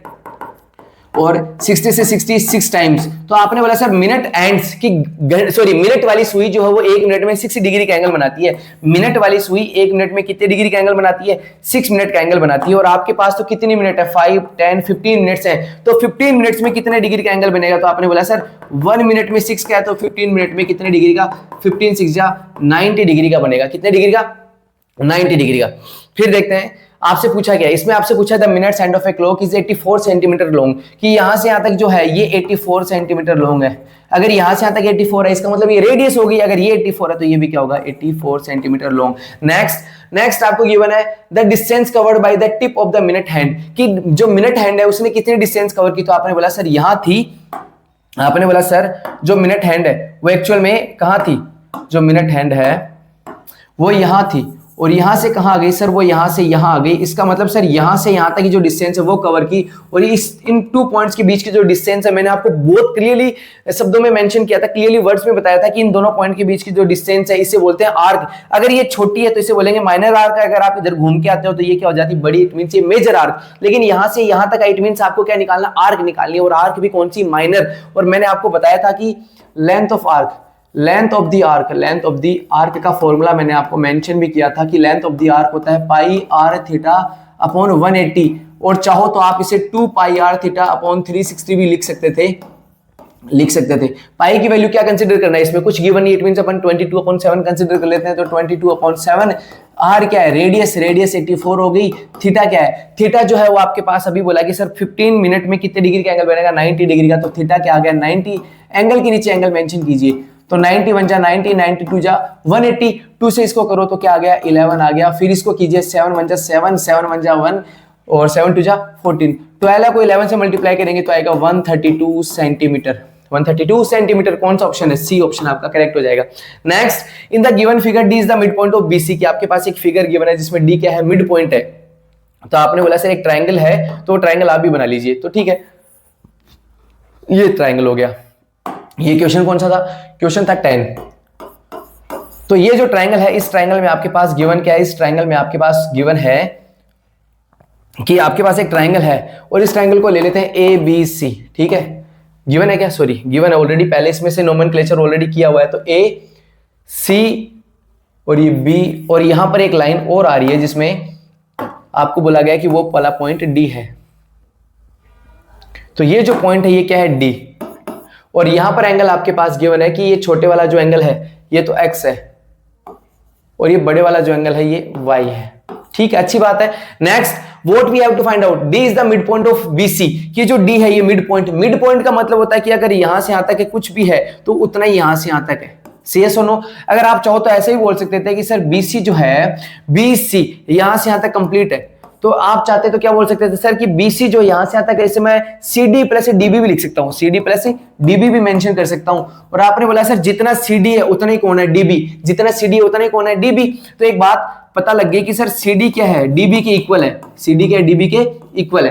और 60 से 66 टाइम्स। तो आपने बोला सर मिनट एंड्स की मिनट वाली सुई जो है वो 1 मिनट में 6 डिग्री का एंगल बनाती है। मिनट वाली सुई 1 मिनट में कितने डिग्री का एंगल बनाती है 6 मिनट का एंगल बनाती है। और आपके पास तो कितनी मिनट है 5 10 15 मिनट्स है, तो 15 मिनट्स में कितने डिग्री का एंगल बनेगा। तो आपने बोला सर 1 मिनट में 6 का है, तो 15 मिनट में कितने डिग्री का 15 6 जा 90 डिग्री का बनेगा। कितने डिग्री का 90 डिग्री का। फिर देखते हैं आपसे पूछा गया, इसमें आपसे पूछा the minutes hand of a clock is 84 centimetre long, कि यहां से यहां तक जो है ये 84 सेंटीमीटर लॉन्ग है। अगर यहां से यहां तक 84 है इसका मतलब ये रेडियस होगी, अगर ये 84 है तो ये भी क्या होगा 84 सेंटीमीटर लॉन्ग। नेक्स्ट आपको गिवन है the distance covered by the tip of the minute hand, कि जो मिनट हैंड है उसने कितनी डिस्टेंस कवर की। तो आपने बोला सर यहां थी, आपने बोला सर जो मिनट हैंड है वो एक्चुअल में कहां थी, जो मिनट हैंड है वो यहां थी, और यहां से कहां आ गई सर, वो यहां से यहां आ गई। इसका मतलब सर यहां से यहां तक की जो डिस्टेंस है वो कवर की, और इन 2 पॉइंट्स के बीच की जो डिस्टेंस है मैंने आपको बहुत क्लियरली शब्दों में मेंशन किया था, क्लियरली वर्ड्स में बताया था कि इन दोनों पॉइंट के बीच की जो डिस्टेंस है इसे बोलते हैं आर्क। अगर ये छोटी है तो इसे बोलेंगे माइनर आर्क, अगर आप इधर घूम के आते हो तो ये क्या हो जाती है, बड़ी, इट मींस ये मेजर आर्क। लेकिन यहां से यहां तक इट मींस आपको क्या निकालना, आर्क निकालनी है, और आर्क भी कौन सी, माइनर। और मैंने आपको बताया था कि length of arc, length of the arc, length of the arc का फॉर्मूला मैंने आपको मेंशन भी किया था कि लेंथ ऑफ द आर्क होता है पाई आर थीटा अपॉन 180, और चाहो तो आप इसे 2 पाई आर थीटा अपॉन 360 भी लिख सकते थे। पाई की वैल्यू क्या कंसीडर करना है, इसमें कुछ गिवन नहीं, इट मींस अपन 22/7 कंसीडर कर लेते हैं, तो 22/7। आर क्या है, रेडियस, रेडियस 84 हो गई। थीटा क्या है, थीटा जो है वो आपके पास अभी बोला कि सर 15 मिनट में कितने डिग्री का एंगल बनेगा, 90 डिग्री का। तो थीटा क्या आ गया, 90। एंगल के नीचे एंगल मेंशन कीजिए, तो 90 1 जा 90, 92 जा 180, 2 से इसको करो तो क्या आ गया, 11 आ गया। फिर इसको कीजिए 7 1 जा 7, 7 1 जा 1, और 7 2 जा 14। 12 को 11 से मल्टीप्लाई करेंगे तो आएगा 132 सेंटीमीटर। 132 सेंटीमीटर कौन सा ऑप्शन है, सी ऑप्शन आपका करेक्ट हो जाएगा। Next, in the given figure D is the mid point of BC, की आपके पास एक फिगर गिवन है जिसमें डी क्या है, मिड पॉइंट है। तो आपने बोला सर एक ट्राइंगल है, तो ट्राइंगल आप भी बना लीजिए, तो ठीक है, ये ट्राइंगल हो गया। ये क्वेश्चन कौन सा था, क्वेश्चन था 10। तो ये जो ट्राइंगल है, इस ट्राइंगल में आपके पास गिवन क्या है, इस ट्राइंगल में आपके पास गिवन है कि आपके पास एक ट्राइंगल है, और इस ट्राइंगल को ले लेते हैं ए बी सी, ठीक है। गिवन है क्या, सॉरी गिवन है ऑलरेडी, पहले इसमें से नोमेनक्लेचर ऑलरेडी किया हुआ है। तो ए सी और ये बी, और यहां पर एक लाइन और आ रही है जिसमें आपको बोला गया कि वो वाला पॉइंट डी है। तो ये जो पॉइंट है ये क्या है, डी। और यहां पर एंगल आपके पास गिवन है कि ये छोटे वाला जो एंगल है ये तो x है, और ये बड़े वाला जो एंगल है ये y है, ठीक है, अच्छी बात है। Next, what we have to find out, d is the mid point of BC। ये जो d है ये मिड पॉइंट, मिड पॉइंट का मतलब होता है कि अगर यहां से यहां तक है कुछ भी है तो उतना ही यहां से यहां तक है। CS और नो, अगर आप चाहो तो ऐसे ही बोल सकते थे कि सर BC जो है, BC यहां से यहां तक कंप्लीट है, तो आप चाहते तो क्या बोल सकते थे सर कि BC जो यहां से आता है, इसे मैं CD प्लस DB भी लिख सकता हूं, CD प्लस DB भी मेंशन कर सकता हूं। और आपने बोला सर जितना CD है उतना ही कौन है, DB, जितना CD है उतना ही कौन है, DB। तो एक बात पता लग गई कि सर CD क्या है, DB के इक्वल है, CD क्या है, DB के इक्वल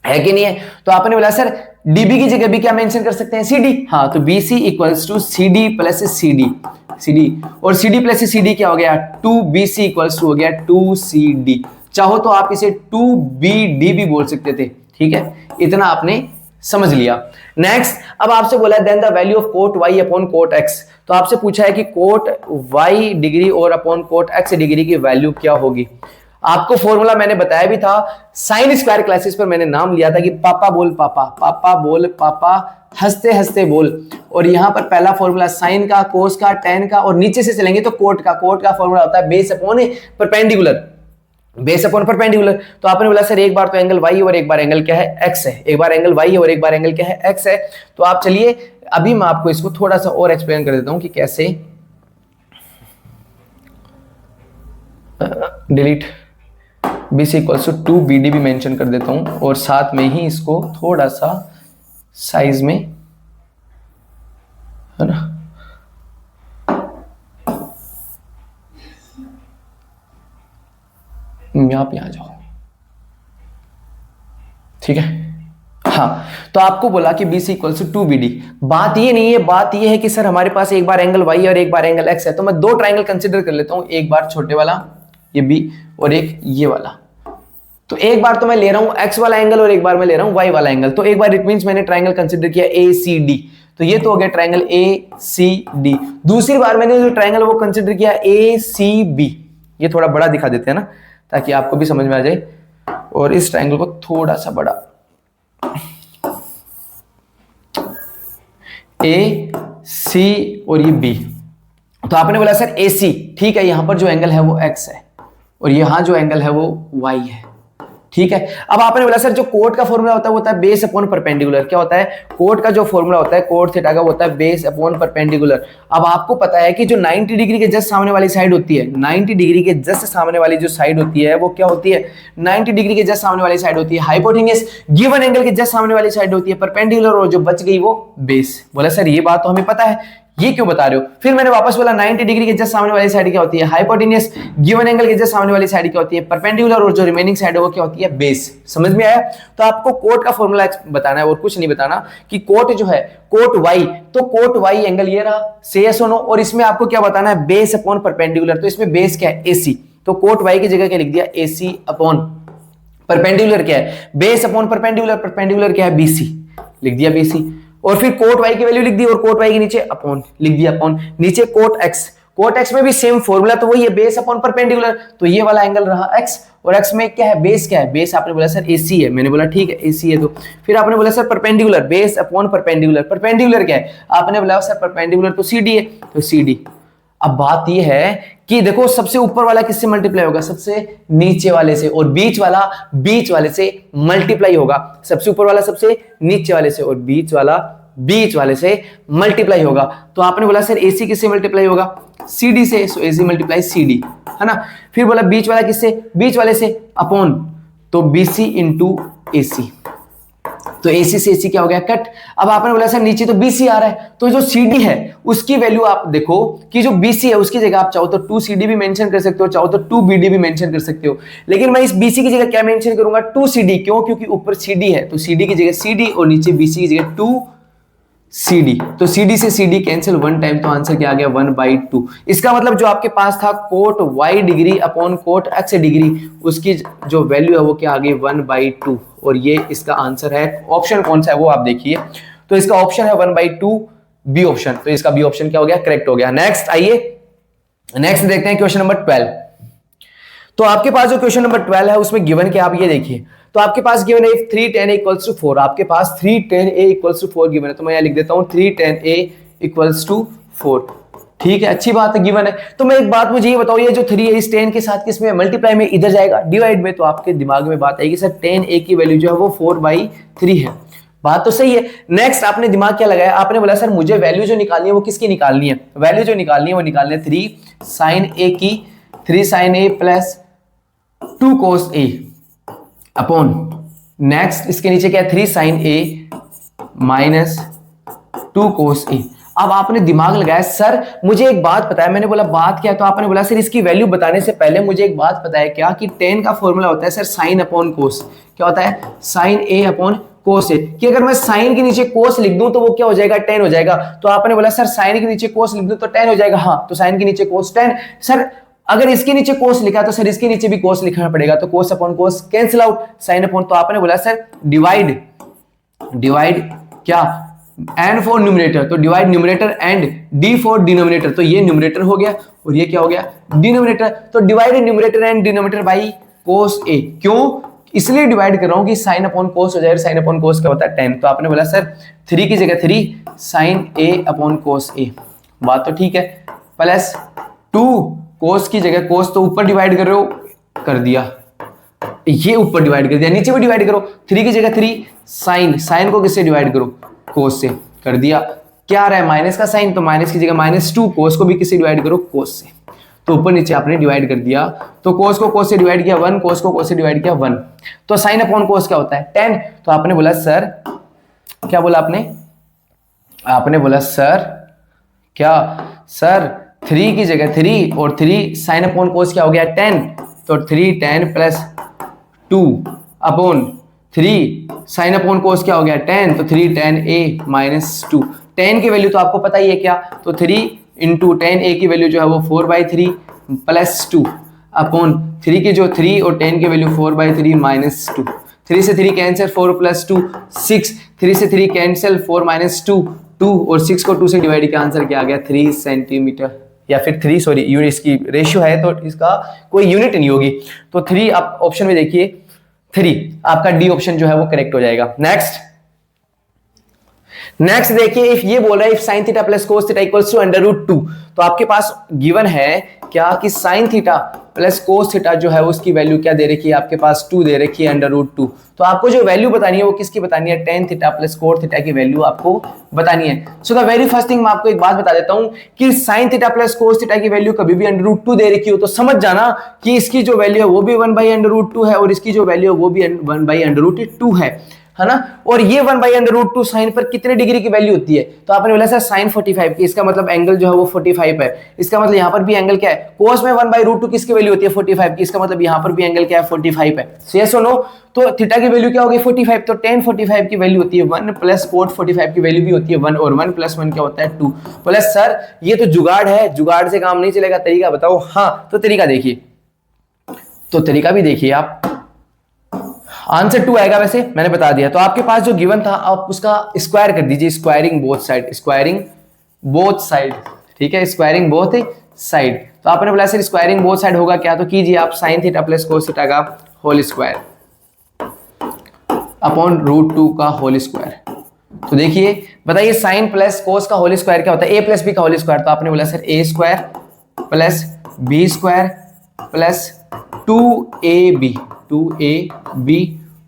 है कि नहीं है। तो आपने बोला सर DB की जगह भी क्या मेंशन कर सकते हैं, CD। हाँ, तो BC equals to CD plus CD, और CD प्लस CD क्या हो गया, 2BC इक्वल्स टू हो गया 2CD। चाहो तो आप इसे 2BD भी बोल सकते थे, ठीक है, इतना आपने समझ लिया। नेक्स्ट, अब आपसे बोला है then the value of cot y upon cot x। तो आपसे पूछा है कि कोट y डिग्री और अपॉन कोट x डिग्री की वैल्यू क्या होगी। आपको फॉर्मूला मैंने बताया भी था, साइन स्क्वायर क्लासेस पर मैंने नाम लिया था कि पापा बोल पापा, पापा बोल पापा, हंसते हंसते बोल। और यहां पर पहला फॉर्मूला साइन का, कोस का, टेन का, और नीचे से चलेंगे तो कोट का फॉर्मूला होता है base upon perpendicular, base upon perpendicular. तो आपने बोला सर एक बार तो एंगल y और एक बार एंगल क्या है, x है, एक बार एंगल y है और एक बार एंगल क्या है, x है। तो आप चलिए अभी मैं आपको इसको थोड़ा सा और एक्सप्लेन कर देता हूं कि कैसे। Delete BC equals to 2BD भी मेंशन कर देता हूं, और साथ में ही इसको थोड़ा सा साइज में, है ना, आप यहां जाओ, ठीक है। हाँ, तो आपको बोला कि BC इक्वल्स टू 2BD। बात ये नहीं है, बात ये है कि सर हमारे पास एक बार एंगल y और एक बार एंगल x है, तो मैं दो ट्राइंगल कंसीडर कर लेता हूं, एक बार छोटे वाला ये B और एक ये वाला। तो एक बार तो मैं ले रहा हूं x वाला एंगल और एक बार मैं ले रहा हूं y वाला एंगल। तो एक बार इट मींस मैंने ट्राइंगल कंसीडर किया ACD, तो ये तो हो गया ट्राइंगल ACD। दूसरी बार मैंने जो ट्राइंगल वो कंसीडर किया ACB, ये थोड़ा बड़ा दिखा देते हैं ना ताकि आपको भी समझ में आ जाए, और इस ट्राइंगल को थोड़ा सा बड़ा, AC और ये B। तो आपने बोला सर AC, ठीक है, यहां पर जो एंगल है वो x है और यहां जो एंगल है वो y है, ठीक है। अब आपने बोला सर जो कोट का फॉर्मूला होता है वो होता है बेस अपॉन परपेंडिकुलर। क्या होता है, कोट का जो फॉर्मूला होता है कोट थीटा का वो होता है बेस अपॉन परपेंडिकुलर। अब आपको पता है कि जो 90 डिग्री के जस्ट सामने वाली साइड होती है, 90 डिग्री के जस्ट सामने वाली जो साइड होती है वो क्या होती है, 90 डिग्री के जस्ट सामने वाली साइड होती है हाइपोटेन्यूस, गिवन एंगल के जस्ट सामने वाली साइड होती है परपेंडिकुलर, और जो बच गई वो बेस। बोला सर ये बात तो हमें पता है, ये क्यों बता रहे हो? फिर मैंने वापस बोला 90 डिग्री के जस्ट सामने वाली साइड क्या होती है? हाइपोटेन्यूस। गिवन एंगल के जस्ट सामने वाली साइड क्या होती है? परपेंडिकुलर। और जो रिमेनिंग साइड है वो क्या होती है? बेस। समझ में आया? तो आपको कोट का फॉर्मूला बताना है और कुछ नहीं बताना कि कोट जो है कोट वाई, तो कोट वाई एंगल ये रहा, से यस और नो। और इसमें आपको क्या बताना है? Base upon perpendicular. तो इसमें बेस क्या है? एसी। तो कोट वाई की जगह क्या लिख दिया? एसी अपॉन परपेंडिकुलर क्या है? Base upon perpendicular. परपेंडिकुलर क्या है? बीसी, लिख दिया बीसी। और फिर कोट वाई की वैल्यू लिख दी और कोट वाई के नीचे अपॉन लिख दिया अपॉन। नीचे कोट एक्स, कोट एक्स में भी सेम फॉर्मूला, तो वही है बेस अपॉन परपेंडिकुलर। तो ये वाला एंगल रहा एक्स, और एक्स में क्या है? बेस क्या है? बेस आपने बोला सर एसी है, मैंने बोला ठीक है एसी है। तो फिर आपने बोला sir perpendicular, base upon perpendicular. Perpendicular क्या है? आपने बोला सर परपेंडिकुलर तो सीडी है, तो सीडी। अब बात यह है कि देखो सबसे ऊपर वाला किससे मल्टीप्लाई होगा? सबसे नीचे वाले से। और बीच वाले से मल्टीप्लाई होगा। सबसे ऊपर वाला सबसे नीचे वाले से, और बीच वाले से मल्टीप्लाई होगा। तो आपने बोला सर एसी किससे मल्टीप्लाई होगा? सीडी से। सो एसी मल्टीप्लाई सीडी, है ना। फिर बोला बीच वाला किससे? बीच वाले से अपॉन, तो बीसी इंटू एसी। तो एसी से एसी क्या हो गया? कट। अब आपने बोला सर नीचे तो बीसी आ रहा है, तो जो सीडी है उसकी वैल्यू आप देखो कि जो बीसी है उसकी जगह आप चाहो तो 2CD भी मेंशन कर सकते हो, चाहो तो 2BD भी मेंशन कर सकते हो। लेकिन मैं इस बीसी की जगह क्या मेंशन करूंगा? 2CD। क्यों? क्योंकि ऊपर सीडी है, तो सीडी की जगह सीडी और नीचे बीसी की जगह 2CD। तो CD से CD कैंसिल वन टाइम, तो आंसर क्या आ गया? 1/2। इसका मतलब जो आपके पास था cot y degree upon cot x degree, उसकी जो वैल्यू है वो क्या आ गई? 1/2। और ये इसका आंसर है। ऑप्शन कौन सा है वो आप देखिए, तो इसका ऑप्शन है 1/2 बी ऑप्शन। तो इसका बी ऑप्शन क्या हो गया? करेक्ट हो गया। नेक्स्ट आइए, नेक्स्ट देखते हैं क्वेश्चन नंबर 12। तो आपके पास जो क्वेश्चन नंबर 12 है उसमें गिवन क्या, आप ये देखिए। तो आपके पास गिवन है 3 tan a = 4। आपके पास 3 tan a = 4 गिवन है, तो मैं यहां लिख देता हूं 3 tan a = 4। ठीक है, अच्छी बात है, गिवन है। तो मैं एक बात मुझे ये बताओ, ये जो 3 है इस tan के साथ किसमें? मल्टीप्लाई में इधर जाएगा, डिवाइड में। तो आपके दिमाग में बात आएगी सर tan a की वैल्यू जो है वो 4/3 है। बात तो सही है। नेक्स्ट आपने दिमाग क्या लगाया? आपने बोला सर मुझे वैल्यू जो निकालनी है वो किसकी निकालनी है? वैल्यू जो निकालनी है वो निकालनी है 3 sin a की। 3 sin a plus 2 cos a upon, next इसके नीचे क्या है? 3 sin a minus 2 cos a। अब आपने दिमाग लगाया सर मुझे एक बात पता है। मैंने बोला बात क्या है? तो आपने बोला सर इसकी वैल्यू बताने से पहले मुझे एक बात पता है क्या, कि tan का फॉर्मूला होता है सर sin अपॉन cos। क्या होता है? sin a upon cos a। कि अगर मैं sin के नीचे cos लिख दूं तो वो क्या हो जाएगा? tan हो जाएगा। तो आपने बोला सर sin के नीचे cos लिख दूं तो tan हो जाएगा। हाँ, तो sin के नीचे cos tan। सर अगर इसके नीचे cos लिखा तो सर इसके नीचे भी cos लिखना पड़ेगा, तो cos upon cos cancel out, sin upon. तो आपने बोला सर डिवाइड क्या? n फॉर न्यूमरेटर, तो divide numerator and d for denominator. तो ये न्यूमरेटर हो गया और ये क्या हो गया? डिनोमिनेटर। तो divide numerator and denominator by cos a। क्यों? इसलिए डिवाइड कर रहा हूं कि sin अपॉन cos हो जाए। sin अपॉन cos क्या होता है? tan। तो आपने बोला सर 3 की जगह 3 sin a upon cos a। बात तो ठीक है। प्लस 2 cos की जगह, cos तो ऊपर डिवाइड कर रहे हो, कर दिया, ये ऊपर डिवाइड कर दिया, नीचे भी डिवाइड करो। 3 की जगह 3 sin को किससे डिवाइड करो? cos से, कर दिया। क्या आ रहा है? माइनस का साइन, तो माइनस की जगह -2, cos को भी किससे डिवाइड करो? cos से। तो ऊपर नीचे आपने डिवाइड कर दिया। तो cos को cos से डिवाइड किया 1, cos को cos से डिवाइड किया 1। तो sin अपॉन cos क्या होता है? tan। तो आपने बोला सर, क्या बोला आपने? आपने बोला सर क्या? सर 3 की जगह 3 और 3 sin अपॉन cos क्या हो गया? tan। तो 3 tan plus 2 upon 3 sin upon cos क्या हो गया? tan। तो 3 tan a माइनस 2। tan की वैल्यू तो आपको पता ही है क्या? तो 3 इंटू tan a की वैल्यू जो है वो 4/3 प्लस 2 अपॉन 3 की जो 3 और tan की वैल्यू 4/3 माइनस 2। 3 से 3 कैंसिल, 4 प्लस 2 6। 3 से 3 कैंसिल, 4 माइनस 2 2, और 6 को 2 से डिवाइड किया, आंसर क्या आ गया? 3 सेंटीमीटर, या फिर 3 सॉरी यूनिट, इसकी रेशियो है तो इसका कोई यूनिट नहीं होगी। तो 3 आप ऑप्शन में देखिए, 3 आपका डी ऑप्शन जो है वो करेक्ट हो जाएगा। नेक्स्ट देखिए, इफ ये बोल रहा है if sin theta plus cos theta equals to √2, तो आपके पास गिवन है क्या कि sin theta plus cos theta जो है उसकी वैल्यू क्या दे रखी है? आपके पास 2 दे रखी है √2। तो आपको जो वैल्यू बतानी है वो किसकी बतानी है? tan theta plus cos theta की वैल्यू आपको बतानी है। So the very first thing मैं आपको एक बात बता देता हूं कि sin theta plus cos theta की वैल्यू कभी भी √2 दे रखी हो तो समझ जाना कि इसकी जो वैल्यू है वो भी 1/√2 है और इसकी जो वैल्यू है वो भी 1/√2 है। है ना। और ये 1/√2 साइन पर कितने डिग्री की वैल्यू होती है, तो आपने बोला सर साइन 45 की, इसका मतलब एंगल जो है वो 45 है। इसका मतलब यहाँ पर भी एंगल क्या है, कोस में 1/√2 किसकी वैल्यू होती है 45 की, इसका मतलब यहाँ पर भी एंगल क्या है 45 है। यस और नो, तो थीटा की वैल्यू क्या होगी 45, तो tan 45 की वैल्यू होती है 1 प्लस कोट 45 की वैल्यू भी होती है 1, और 1 + 1 क्या होता है 2। बोला सर ये तो जुगाड़ है, जुगाड़ से काम नहीं चलेगा, तरीका बताओ। हाँ तो तरीका देखिए, तो तरीका भी देखिए आप, आंसर 2 आएगा, वैसे मैंने बता दिया। तो आपके पास जो गिवन था आप उसका स्क्वायर कर दीजिए, squaring both side, squaring both side, ठीक है, स्क्वायरिंग बोथ साइड। तो आपने बोला सर स्क्वायरिंग बोथ साइड होगा क्या, तो कीजिए आप sin theta plus cos theta का होल स्क्वायर अपॉन √2 का होल स्क्वायर। तो देखिए बताइए sin प्लस cos का होल स्क्वायर क्या होता है, a प्लस b का होल स्क्वायर। तो आपने बोला sir a square plus b square plus 2ab,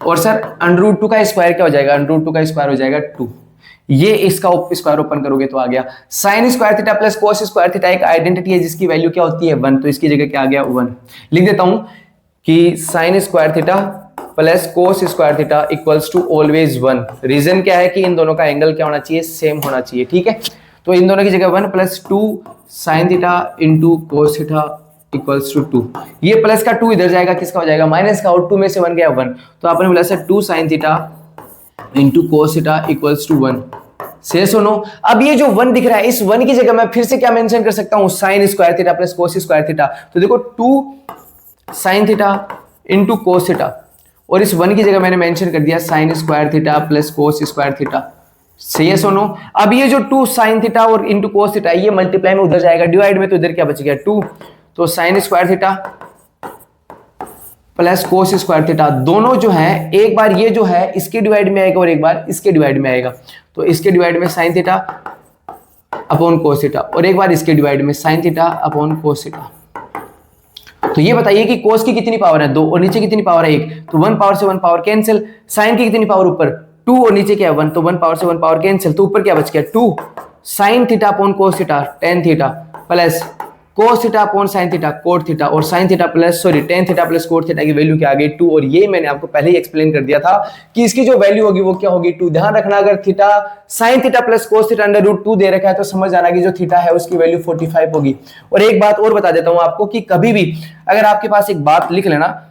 और सर √2 का स्क्वायर क्या हो जाएगा, √2 का स्क्वायर हो जाएगा 2। ये इसका स्क्वायर ओपन करोगे तो आ गया sin square theta plus cos square theta, एक आइडेंटिटी है जिसकी वैल्यू क्या होती है 1, तो इसकी जगह क्या आ गया 1। लिख देता हूं कि sin square theta plus cos square theta equals to always 1। Reason क्या है कि इन दोनों का एंगल क्या होना चाहिए, सेम होना चाहिए, ठीक है। तो इन दोनों की जगह 1 + 2 sin theta into cos theta equals to 2। ये प्लस का 2 इधर जाएगा, किसका हो जाएगा माइनस का, और 2 में से 1 गया 1। तो आपने बोला sir 2 sin theta into cos theta equals to 1। से सुनो, अब ये जो 1 दिख रहा है, इस 1 की जगह मैं फिर से क्या मेंशन कर सकता हूं, sin square theta plus cos square theta. तो देखो 2 sin theta into cos theta, और इस 1 की जगह मैंने मेंशन कर दिया sin square theta plus cos square theta. सही है सुनो, अब ये जो 2 sin थीटा और इंटू cos थीटा, ये मल्टीप्लाई में उधर जाएगा, डिवाइड में तो इधर क्या बच गया 2। तो sin square theta plus cos square theta, दोनों जो है एक बार ये जो है इसके डिवाइड में आएगा और एक बार इसके डिवाइड में आएगा। तो इसके डिवाइड में sin theta upon cos theta, और एक बार इसके डिवाइड में sin theta upon cos theta. तो ये बताइए कि cos की कितनी पावर है 2, और नीचे कितनी पावर है 1, तो 1 पावर से 1 पावर कैंसिल। sin की कितनी पावर ऊपर 2 और नीचे क्या है 1, तो 1 पावर से 1 पावर कैंसिल, तो ऊपर क्या बच गया 2 sin theta upon cos theta tan theta plus cos theta upon sin theta cot theta, और sin theta plus tan theta plus cot theta की वैल्यू क्या आ गई 2। और ये मैंने आपको पहले ही एक्सप्लेन कर दिया था कि इसकी जो वैल्यू होगी वो क्या होगी 2। ध्यान रखना, अगर theta sin theta plus cos theta √2 दे रखा है तो समझ आना कि जो थीटा है उसकी वैल्यू 45 होगी। और एक बात और बता देता हूं आपको कि कभी भी अगर आपके पास एक बात लिख लेना,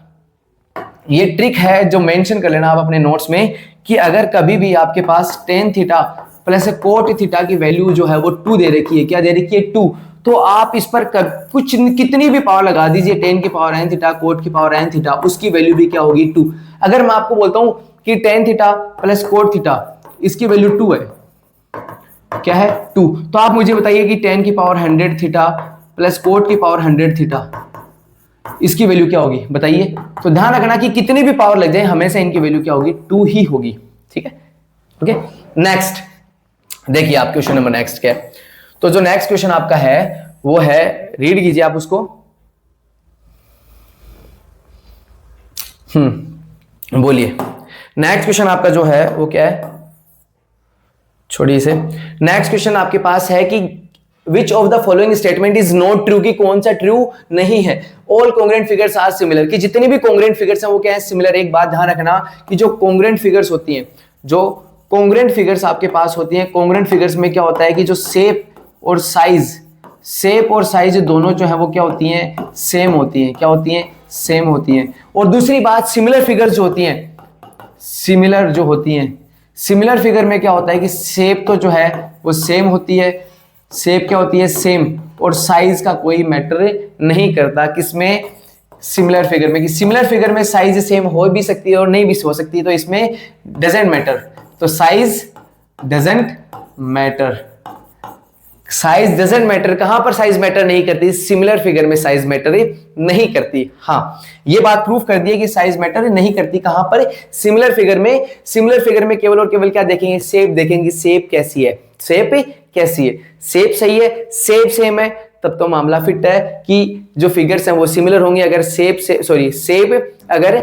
ये ट्रिक है जो मेंशन कर लेना आप अपने नोट्स में, कि अगर कभी भी आपके पास tan theta plus cot theta की वैल्यू जो है वो 2 दे रखी है, क्या दे रखी है 2, तो आप इस पर कुछ कितनी भी पावर लगा दीजिए, tan की पावर n थीटा cot की पावर n थीटा, उसकी वैल्यू भी क्या होगी 2। अगर मैं आपको बोलता हूं कि tan theta plus cot theta इसकी वैल्यू 2 है, क्या है 2, तो आप मुझे बताइए कि tan की पावर 100 थीटा प्लस cot की पावर 100 थीटा इसकी वैल्यू क्या होगी बताइए। तो ध्यान रखना कि कितनी भी पावर लग जाए हमेशा इनकी वैल्यू क्या होगी 2 ही होगी, ठीक है। ओके, नेक्स्ट देखिए आप क्वेश्चन नंबर नेक्स्ट क्या है। तो जो नेक्स्ट क्वेश्चन आपका है वो है, रीड कीजिए आप उसको। बोलिए नेक्स्ट क्वेश्चन आपका जो है वो क्या है, छोड़िए इसे। नेक्स्ट क्वेश्चन आपके पास है कि which of the following statement is not true, कि कौन सा ट्रू नहीं है। All congruent figures are similar, कि जितने भी कॉन्ग्रुएंट फिगर्स हैं वो क्या है सिमिलर। एक बात ध्यान रखना कि जो कॉन्ग्रुएंट फिगर्स होती हैं, जो कॉन्ग्रुएंट फिगर्स आपके पास होती हैं, कॉन्ग्रुएंट फिगर्स में क्या होता है कि जो शेप और साइज दोनों जो है वो क्या होती हैं सेम होती हैं, क्या होती हैं सेम होती हैं। और दूसरी बात सिमिलर फिगर्स जो होती हैं, सिमिलर फिगर में क्या होता है कि शेप तो जो है वो सेम होती है, शेप क्या होती है सेम, और साइज का कोई मैटर नहीं करता किसमें सिमिलर फिगर में, कि सिमिलर फिगर में साइज सेम हो भी सकती है और नहीं भी हो सकती है, तो इसमें डजेंट मैटर। तो size doesn't matter, size doesn't matter. कहां पर साइज मैटर नहीं करती, सिमिलर फिगर में साइज मैटर नहीं करती। हाँ ये बात प्रूफ कर दी है कि साइज मैटर नहीं करती कहां पर, सिमिलर फिगर में। सिमिलर फिगर में केवल और केवल क्या देखेंगे, शेप देखेंगे, शेप कैसी है, शेप कैसी है, शेप सही है, शेप सेम है, तब तो मामला फिट है कि जो फिगर्स हैं वो सिमिलर होंगे। अगर शेप अगर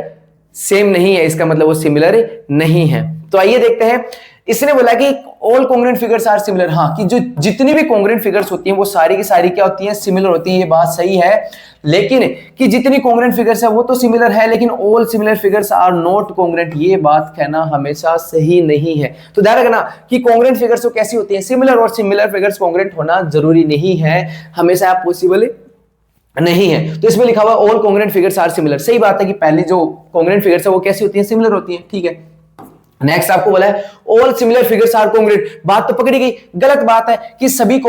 सेम नहीं है इसका मतलब वो सिमिलर नहीं है। तो आइए देखते हैं इसने बोला कि all congruent figures are similar, हाँ कि जो जितनी भी कॉन्ग्रुएंट फिगर्स होती हैं वो सारी की सारी क्या होती हैं, सिमिलर होती है, ये बात सही है। लेकिन कि जितनी कॉन्ग्रुएंट फिगर्स है वो तो सिमिलर है, लेकिन all similar figures are not congruent, ये बात कहना हमेशा सही नहीं है। तो ध्यान रखना कि कॉन्ग्रुएंट फिगर्स तो कैसी होती हैं, सिमिलर, और सिमिलर फिगर्स कॉन्ग्रुएंट होना जरूरी नहीं है, हमेशा पॉसिबल नहीं है। तो इसमें लिखा हुआ all congruent figures are similar, सही बात है कि पहली जो कॉन्ग्रुएंट फिगर्स है वो कैसी होती हैं, सिमिलर होती हैं, ठीक है। नेक्स्ट आपको बोला है all similar figures are congruent, बात तो पकड़ी गई, गलत बात है कि सभी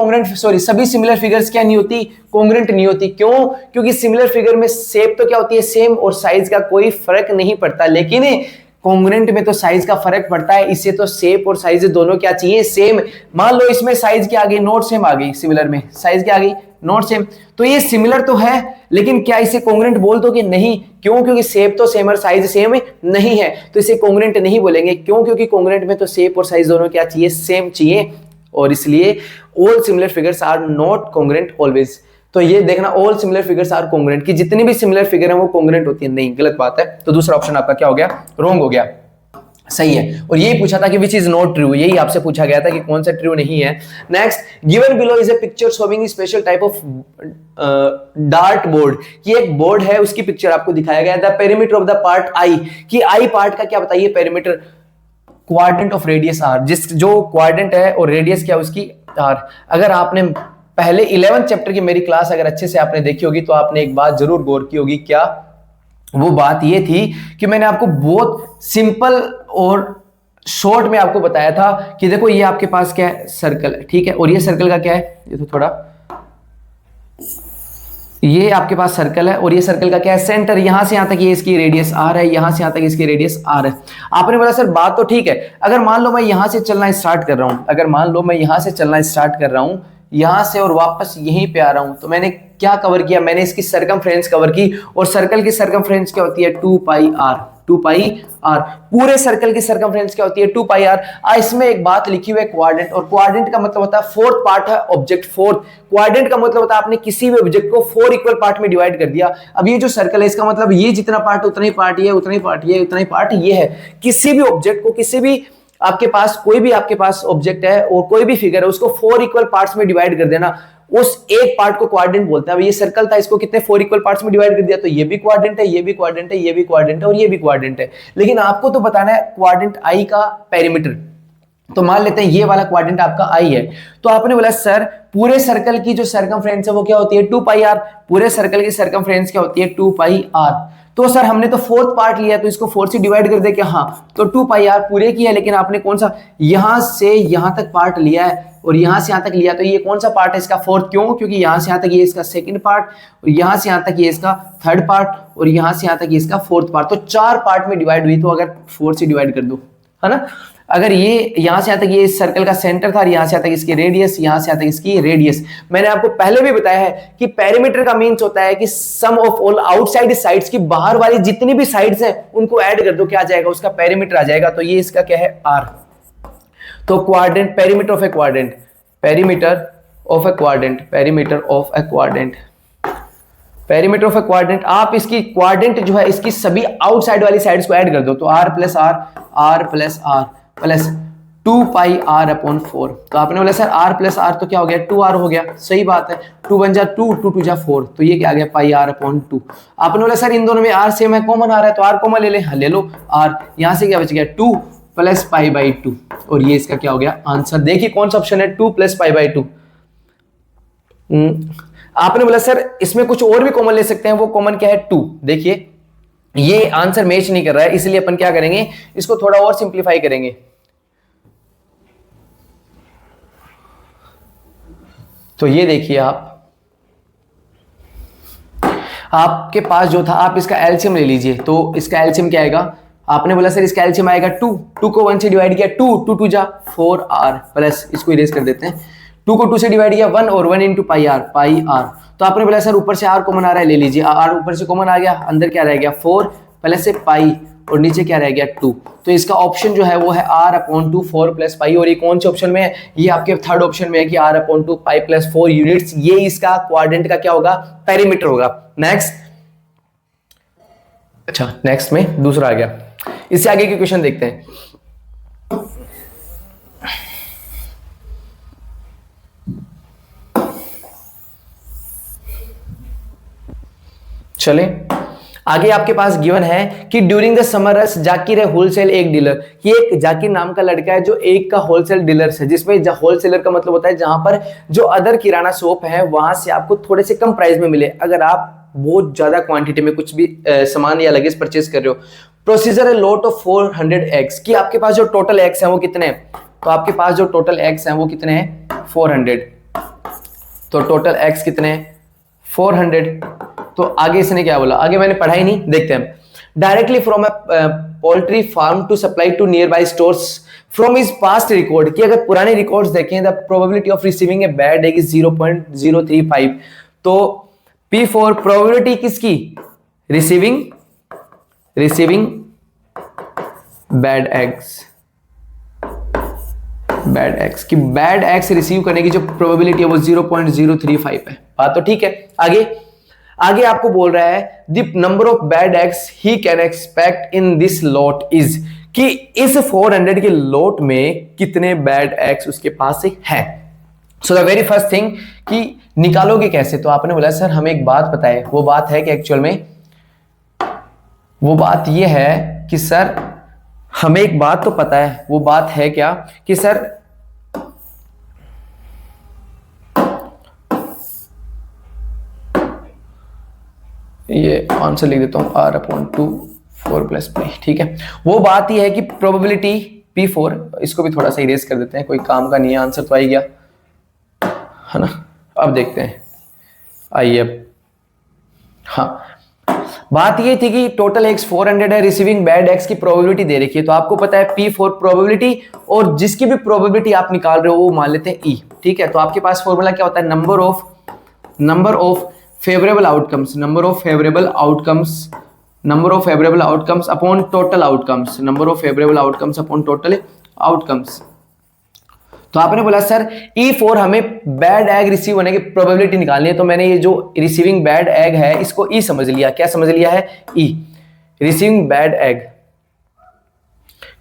सभी सिमिलर फिगर्स क्या नहीं होती, कॉन्ग्रुएंट नहीं होती। क्यों? क्योंकि सिमिलर फिगर में शेप तो क्या होती है, सेम, और साइज का कोई फर्क नहीं पड़ता, लेकिन कॉन्ग्रुएंट में तो साइज का फर्क पड़ता है, इससे तो शेप और साइज दोनों क्या चाहिए, सेम। मान लो इसमें साइज क्या आ गई, नॉट सेम आ गई, सिमिलर में साइज क्या आ गई, नॉट सेम, तो ये सिमिलर तो है, लेकिन क्या इसे कॉन्ग्रुएंट बोल दो कि नहीं? क्यों? क्योंकि शेप तो सेम और साइज सेम नहीं है, तो इसे कॉन्ग्रुएंट नहीं बोलेंगे। क्यों? क्योंकि कॉन्ग्रुएंट में तो शेप और साइज दोनों क्या चाहिए, सेम चाहिए, और इसलिए all similar figures are not congruent always. तो ये देखना all similar figures are congruent, कि जितनी भी सिमिलर फिगर है वो कॉन्ग्रुएंट होती है, नहीं, गलत बात है। तो दूसरा ऑप्शन आपका क्या हो गया, रॉन्ग हो गया, सही है। और यही पूछा था कि विच इज नॉट ट्रू, यही आपसे पूछा गया था कि कौन सा ट्रू नहीं है। Next, given below is a picture showing special type of dart board, कि एक बोर्ड है उसकी पिक्चर आपको दिखाया गया है। The perimeter of the part I, कि आई पार्ट का क्या बताइए, perimeter, quadrant of radius R, जिस जो क्वाड्रेंट है और रेडियस क्या उसकी आर। अगर आपने पहले 11th चैप्टर की मेरी क्लास अगर अच्छे से आपने देखी होगी तो आपने एक बात जरूर गौर की होगी, क्या वो बात ये थी कि मैंने आपको बहुत सिंपल और शॉर्ट में आपको बताया था कि देखो ये आपके पास क्या है, सर्कल है, ठीक है, और ये सर्कल का क्या है, ये तो थोड़ा, ये आपके पास सर्कल है, और ये सर्कल का क्या है, सेंटर, यहां से यहां तक ये इसकी रेडियस आर है, यहां से यहां तक इसकी रेडियस आर है। आपने बोला सर बात तो ठीक है, अगर मान लो मैं यहां से चलना स्टार्ट कर रहा हूं, अगर मान लो मैं यहां से चलना स्टार्ट कर रहा हूं, यहां से, और वापस यहीं पे आ रहा हूं, तो मैंने क्या कवर किया, मैंने इसकी सर्कमफ्रेंस कवर की, और सर्कल की सर्कमफ्रेंस क्या होती है, 2 पाई आर, 2 पाई आर, पूरे सर्कल की सर्कमफ्रेंस क्या होती है, 2 पाई आर। इसमें एक बात लिखी हुई है क्वाड्रेंट, और क्वाड्रेंट का मतलब होता है फोर्थ पार्ट है ऑब्जेक्ट, फोर्थ। क्वाड्रेंट का मतलब होता है आपने किसी भी ऑब्जेक्ट को 4 इक्वल पार्ट में डिवाइड कर दिया। अब ये जो सर्कल है इसका मतलब ये जितना पार्ट उतना ही पार्ट ये, उतना ही पार्ट ये, उतना ही पार्ट ये है। किसी भी ऑब्जेक्ट को, किसी भी आपके पास कोई भी आपके पास ऑब्जेक्ट है और कोई भी फिगर है, उसको 4 इक्वल पार्ट्स में डिवाइड कर देना, उस एक पार्ट को क्वाड्रेंट बोलते हैं। अब ये सर्कल था, इसको कितने 4 इक्वल पार्ट्स में डिवाइड कर दिया, तो ये भी क्वाड्रेंट है, ये भी क्वाड्रेंट है, ये भी क्वाड्रेंट है, और ये भी क्वाड्रेंट है। लेकिन आपको तो बताना है क्वाड्रेंट आई का पेरीमीटर। तो मान लेते हैं ये वाला क्वाड्रेंट आपका आई है, तो आपने बोला सर पूरे सर्कल की जो सर्कमफ्रेंस है वो क्या होती है, 2 पाई आर, पूरे सर्कल की सर्कमफ्रेंस क्या होती है, 2 पाई आर। तो सर हमने तो फोर्थ पार्ट लिया, तो इसको 4 से डिवाइड कर दे क्या, हाँ, तो 2 पाई आर पूरे की है, लेकिन आपने कौन सा, यहां से यहां तक पार्ट लिया है और यहां से यहां तक लिया, तो ये कौन सा पार्ट है इसका, फोर्थ। क्यों? क्योंकि यहां से यहां तक ये इसका सेकंड पार्ट, और यहां से यहां तक ये इसका थर्ड पार्ट, और यहां से यहां तक ये इसका फोर्थ पार्ट, तो 4 पार्ट में डिवाइड हुई। तो अगर 4 से डिवाइड कर दो, है ना, अगर ये यहां से यहां तक ये इस सर्कल का सेंटर था, यहां से यहां तक इसकी रेडियस, यहां से यहां तक इसकी रेडियस। मैंने आपको पहले भी बताया है कि पेरीमीटर का मीन्स होता है कि सम ऑफ ऑल आउटसाइड साइड्स, की बाहर वाली जितनी भी साइड्स हैं उनको ऐड कर दो, क्या आ जाएगा, उसका पेरीमीटर आ जाएगा। तो ये इसका क्या है, आर। तो quadrant, perimeter of A quadrant, perimeter of A quadrant, perimeter of A quadrant, perimeter of A quadrant, आप इसकी क्वाड्रेंट जो है इसकी सभी आउटसाइड वाली साइड्स को ऐड कर दो, तो R plus R, R plus R plus 2 pi R upon 4। तो आपने बोला सर आर प्लस आर तो क्या हो गया, 2 आर हो गया, सही बात है, 2 बन जा 2, 2 2 जा 4, तो ये क्या आ गया, पाई आर अपॉन 2। आपने बोला सर इन दोनों में आर सेम है, कॉमन आ रहा है, तो आर कॉमन ले ले, हाँ ले लो आर, यहां से क्या बच गया, 2 प्लस पाई बाई 2, और ये इसका क्या हो गया आंसर। देखिए कौन सा ऑप्शन है, 2 प्लस पाई बाई 2। आपने बोला सर इसमें कुछ और भी कॉमन ले सकते हैं, वो कॉमन क्या है, 2। देखिए ये आंसर मैच नहीं कर रहा है, इसलिए अपन क्या करेंगे, इसको थोड़ा और सिंप्लीफाई करेंगे। तो ये देखिए आपके पास जो था, आप इसका एलसीएम ले लीजिए, तो इसका एलसीएम क्या आएगा, आपने बोला सर इसका एलसीएम आएगा 2, 2 को 1 से डिवाइड किया 2, 2 2 जा 4 आर, प्लस इसको इरेज कर देते हैं, 2 को 2 से डिवाइड किया 1, और 1 into pi R, pi R. तो आपने बोला सर ऊपर से आर कॉमन आ रहा है, ले लीजिए, आर ऊपर से कॉमन आ गया, अंदर क्या रह गया 4 प्लस से पाई, और नीचे क्या रह गया 2। तो इसका ऑप्शन जो है वो है r अपॉन 2 4 प्लस पाई, और ये कौन से ऑप्शन में है, ये आपके थर्ड ऑप्शन में है कि r upon 2 pi plus 4 units, ये इसका क्वाड्रेंट का क्या होगा, पेरीमीटर होगा। नेक्स्ट, अच्छा नेक्स्ट में दूसरा आ गया, इससे आगे के क्वेश्चन देखते हैं। चले आगे, आपके पास गिवन है कि during the summer rush Zakir है होलसेल एक डीलर। ये एक जाकिर नाम का लड़का है जो एक का होलसेल डीलर है, जिसमें होलसेलर का मतलब होता है जहां पर जो अदर किराना शॉप है वहां से आपको थोड़े से कम प्राइस में मिले अगर आप बहुत ज्यादा क्वांटिटी में कुछ भी सामान या लगेज परचेज कर रहे हो। प्रोसीजर है लॉट ऑफ 400 एग्स, कि आपके पास जो टोटल एग्स हैं वो कितने हैं, तो आपके पास जो टोटल एग्स हैं वो कितने हैं 400। तो टोटल एग्स कितने हैं 400। तो आगे इसने क्या बोला, आगे मैंने पढ़ाई नहीं, देखते हैं। Directly from a poultry farm to supply to nearby stores from his past record, कि अगर पुराने रिकॉर्ड्स देखें the probability of receiving a bad egg is 0.035। तो P4 प्रोबेबिलिटी किसकी, रिसीविंग बैड एग्स की, बैड एग्स रिसीव करने की जो प्रोबेबिलिटी है वो 0.035 है। बात तो ठीक है। आगे आपको बोल रहा है the number of bad eggs he can expect in this lot is, कि इस 400 के लॉट में कितने बैड एग्स उसके पास है। So the very first thing कि निकालोगे कैसे, तो आपने बोला सर हमें एक बात पता है, वो बात है कि एक्चुअल में वो बात ये है कि सर हमें एक बात तो पता है, वो बात है क्या कि सर ये आंसर लिख देता हूं R/2 4+P, ठीक है। वो बात ये है कि प्रोबेबिलिटी P4, इसको भी थोड़ा सा इरेज कर देते हैं, कोई काम का नहीं है, आंसर तो आ ही गया है ना। अब देखते हैं, आइए अब, हाँ बात ये थी कि टोटल एक्स 400 है, रिसीविंग बैड एक्स की प्रोबेबिलिटी दे रखी है, तो आपको पता है P4 प्रोबेबिलिटी, और जिसकी भी प्रोबेबिलिटी आप निकाल रहे हो वो मान लेते हैं E, ठीक है। तो आपके पास फॉर्मूला क्या होता है, number of favourable outcomes upon total outcomes, तो आपने बोला सर E4 हमें बैड एग रिसीव होने की प्रोबेबिलिटी निकालनी है, तो मैंने ये जो रिसीविंग बैड एग है इसको E समझ लिया। क्या समझ लिया है, E रिसीविंग बैड एग,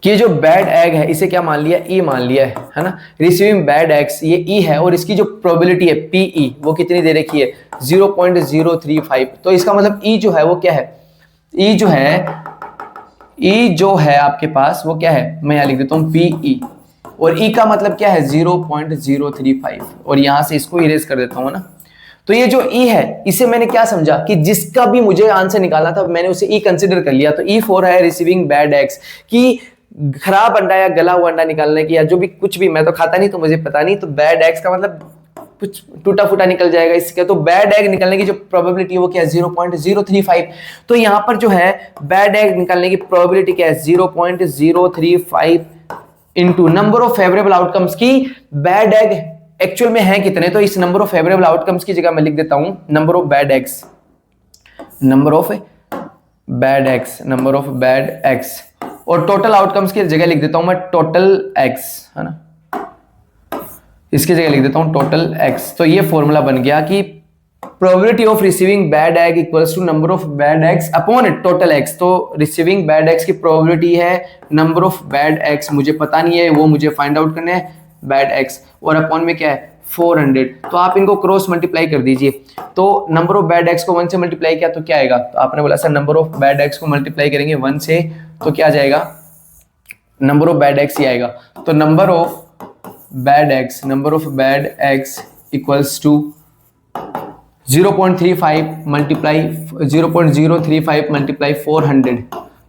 कि जो बैड एग है इसे क्या मान लिया, E मान लिया है ना। रिसीविंग बैड एग्स ये E है, और इसकी जो प्रोबेबिलिटी है PE वो कितनी दे रखी है 0.035। तो इसका मतलब E जो है वो क्या है, E जो है आपके पास वो क्या है, मैं यहां लिख देता हूं PE, और E का मतलब क्या है 0.035, और यहां से इसको इरेज कर देता हूं ना। तो ये जो E है इसे मैंने क्या समझा कि जिसका भी मुझे आंसर निकालना था मैंने उसे E कंसिडर कर लिया। तो E4 है रिसीविंग बैड एग्स, की खराब अंडा या गला हुआ अंडा निकालने की, या जो भी कुछ भी, मैं तो खाता नहीं तो मुझे पता नहीं, तो बैड एग्स का मतलब कुछ टूटा फूटा निकल जाएगा इसका। तो बैड एग निकलने की जो प्रोबेबिलिटी है वो क्या है 0.035। तो यहां पर जो है बैड एग निकलने की प्रोबेबिलिटी क्या है 0.035 into number of favourable outcomes, की बैड एग एक्चुअल में है कितने, तो इस नंबर ऑफ फेवरेबल आउटकम्स की जगह मैं लिख देता हूं नंबर ऑफ बैड एग्स, और टोटल आउटकम्स की जगह लिख देता हूं मैं टोटल एग्स, है ना, इसकी जगह लिख देता हूं टोटल एग्स। तो ये फॉर्मूला बन गया कि probability of receiving bad egg equals to number of bad eggs upon total eggs. तो रिसीविंग बैड एग्स की प्रोबेबिलिटी है नंबर ऑफ बैड एग्स, मुझे पता नहीं है, वो मुझे फाइंड आउट करने हैं बैड एग्स, और अपॉन में क्या है 400। तो आप इनको क्रॉस मल्टीप्लाई कर दीजिए। तो नंबर ऑफ बैड एग्स को 1 से मल्टीप्लाई किया तो क्या आएगा, तो आपने बोला sir number of bad eggs को मल्टीप्लाई करेंगे 1 से, तो क्या जाएगा, नंबर ऑफ बैड एग्स ही आएगा। तो number of bad eggs equals to 0.035 multiply 400।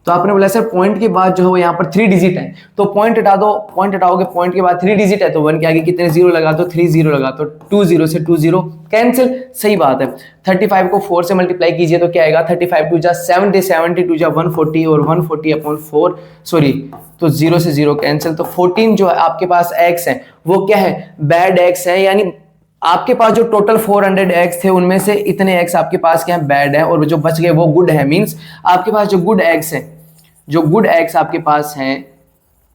तो आपने बोला सर पॉइंट के बाद जो है वो यहाँ पर 3 डिजिट है, तो पॉइंट हटा दो, पॉइंट हटाओगे, पॉइंट के बाद 3 डिजिट है, तो 1 के आगे कितने जीरो लगा, तो 3 जीरो लगा, तो 2 0 से 2 0 कैंसिल, सही बात है। 35 को 4 से मल्टीप्लाई कीजिए तो क्या आएगा, 35 2 जा 70, 70 2 जा 140, और 140 अपॉन 4 सॉरी, तो 0 से 0 कैंसिल। तो 14 जो है आपके पास एक्स है वो क्या है, बैड एक्स है, यानी आपके पास जो टोटल 400 एग्स थे उनमें से इतने एग्स आपके पास क्या है, बैड है, और जो बच गए वो गुड है। मींस आपके पास जो गुड एग्स हैं, जो गुड एग्स आपके पास हैं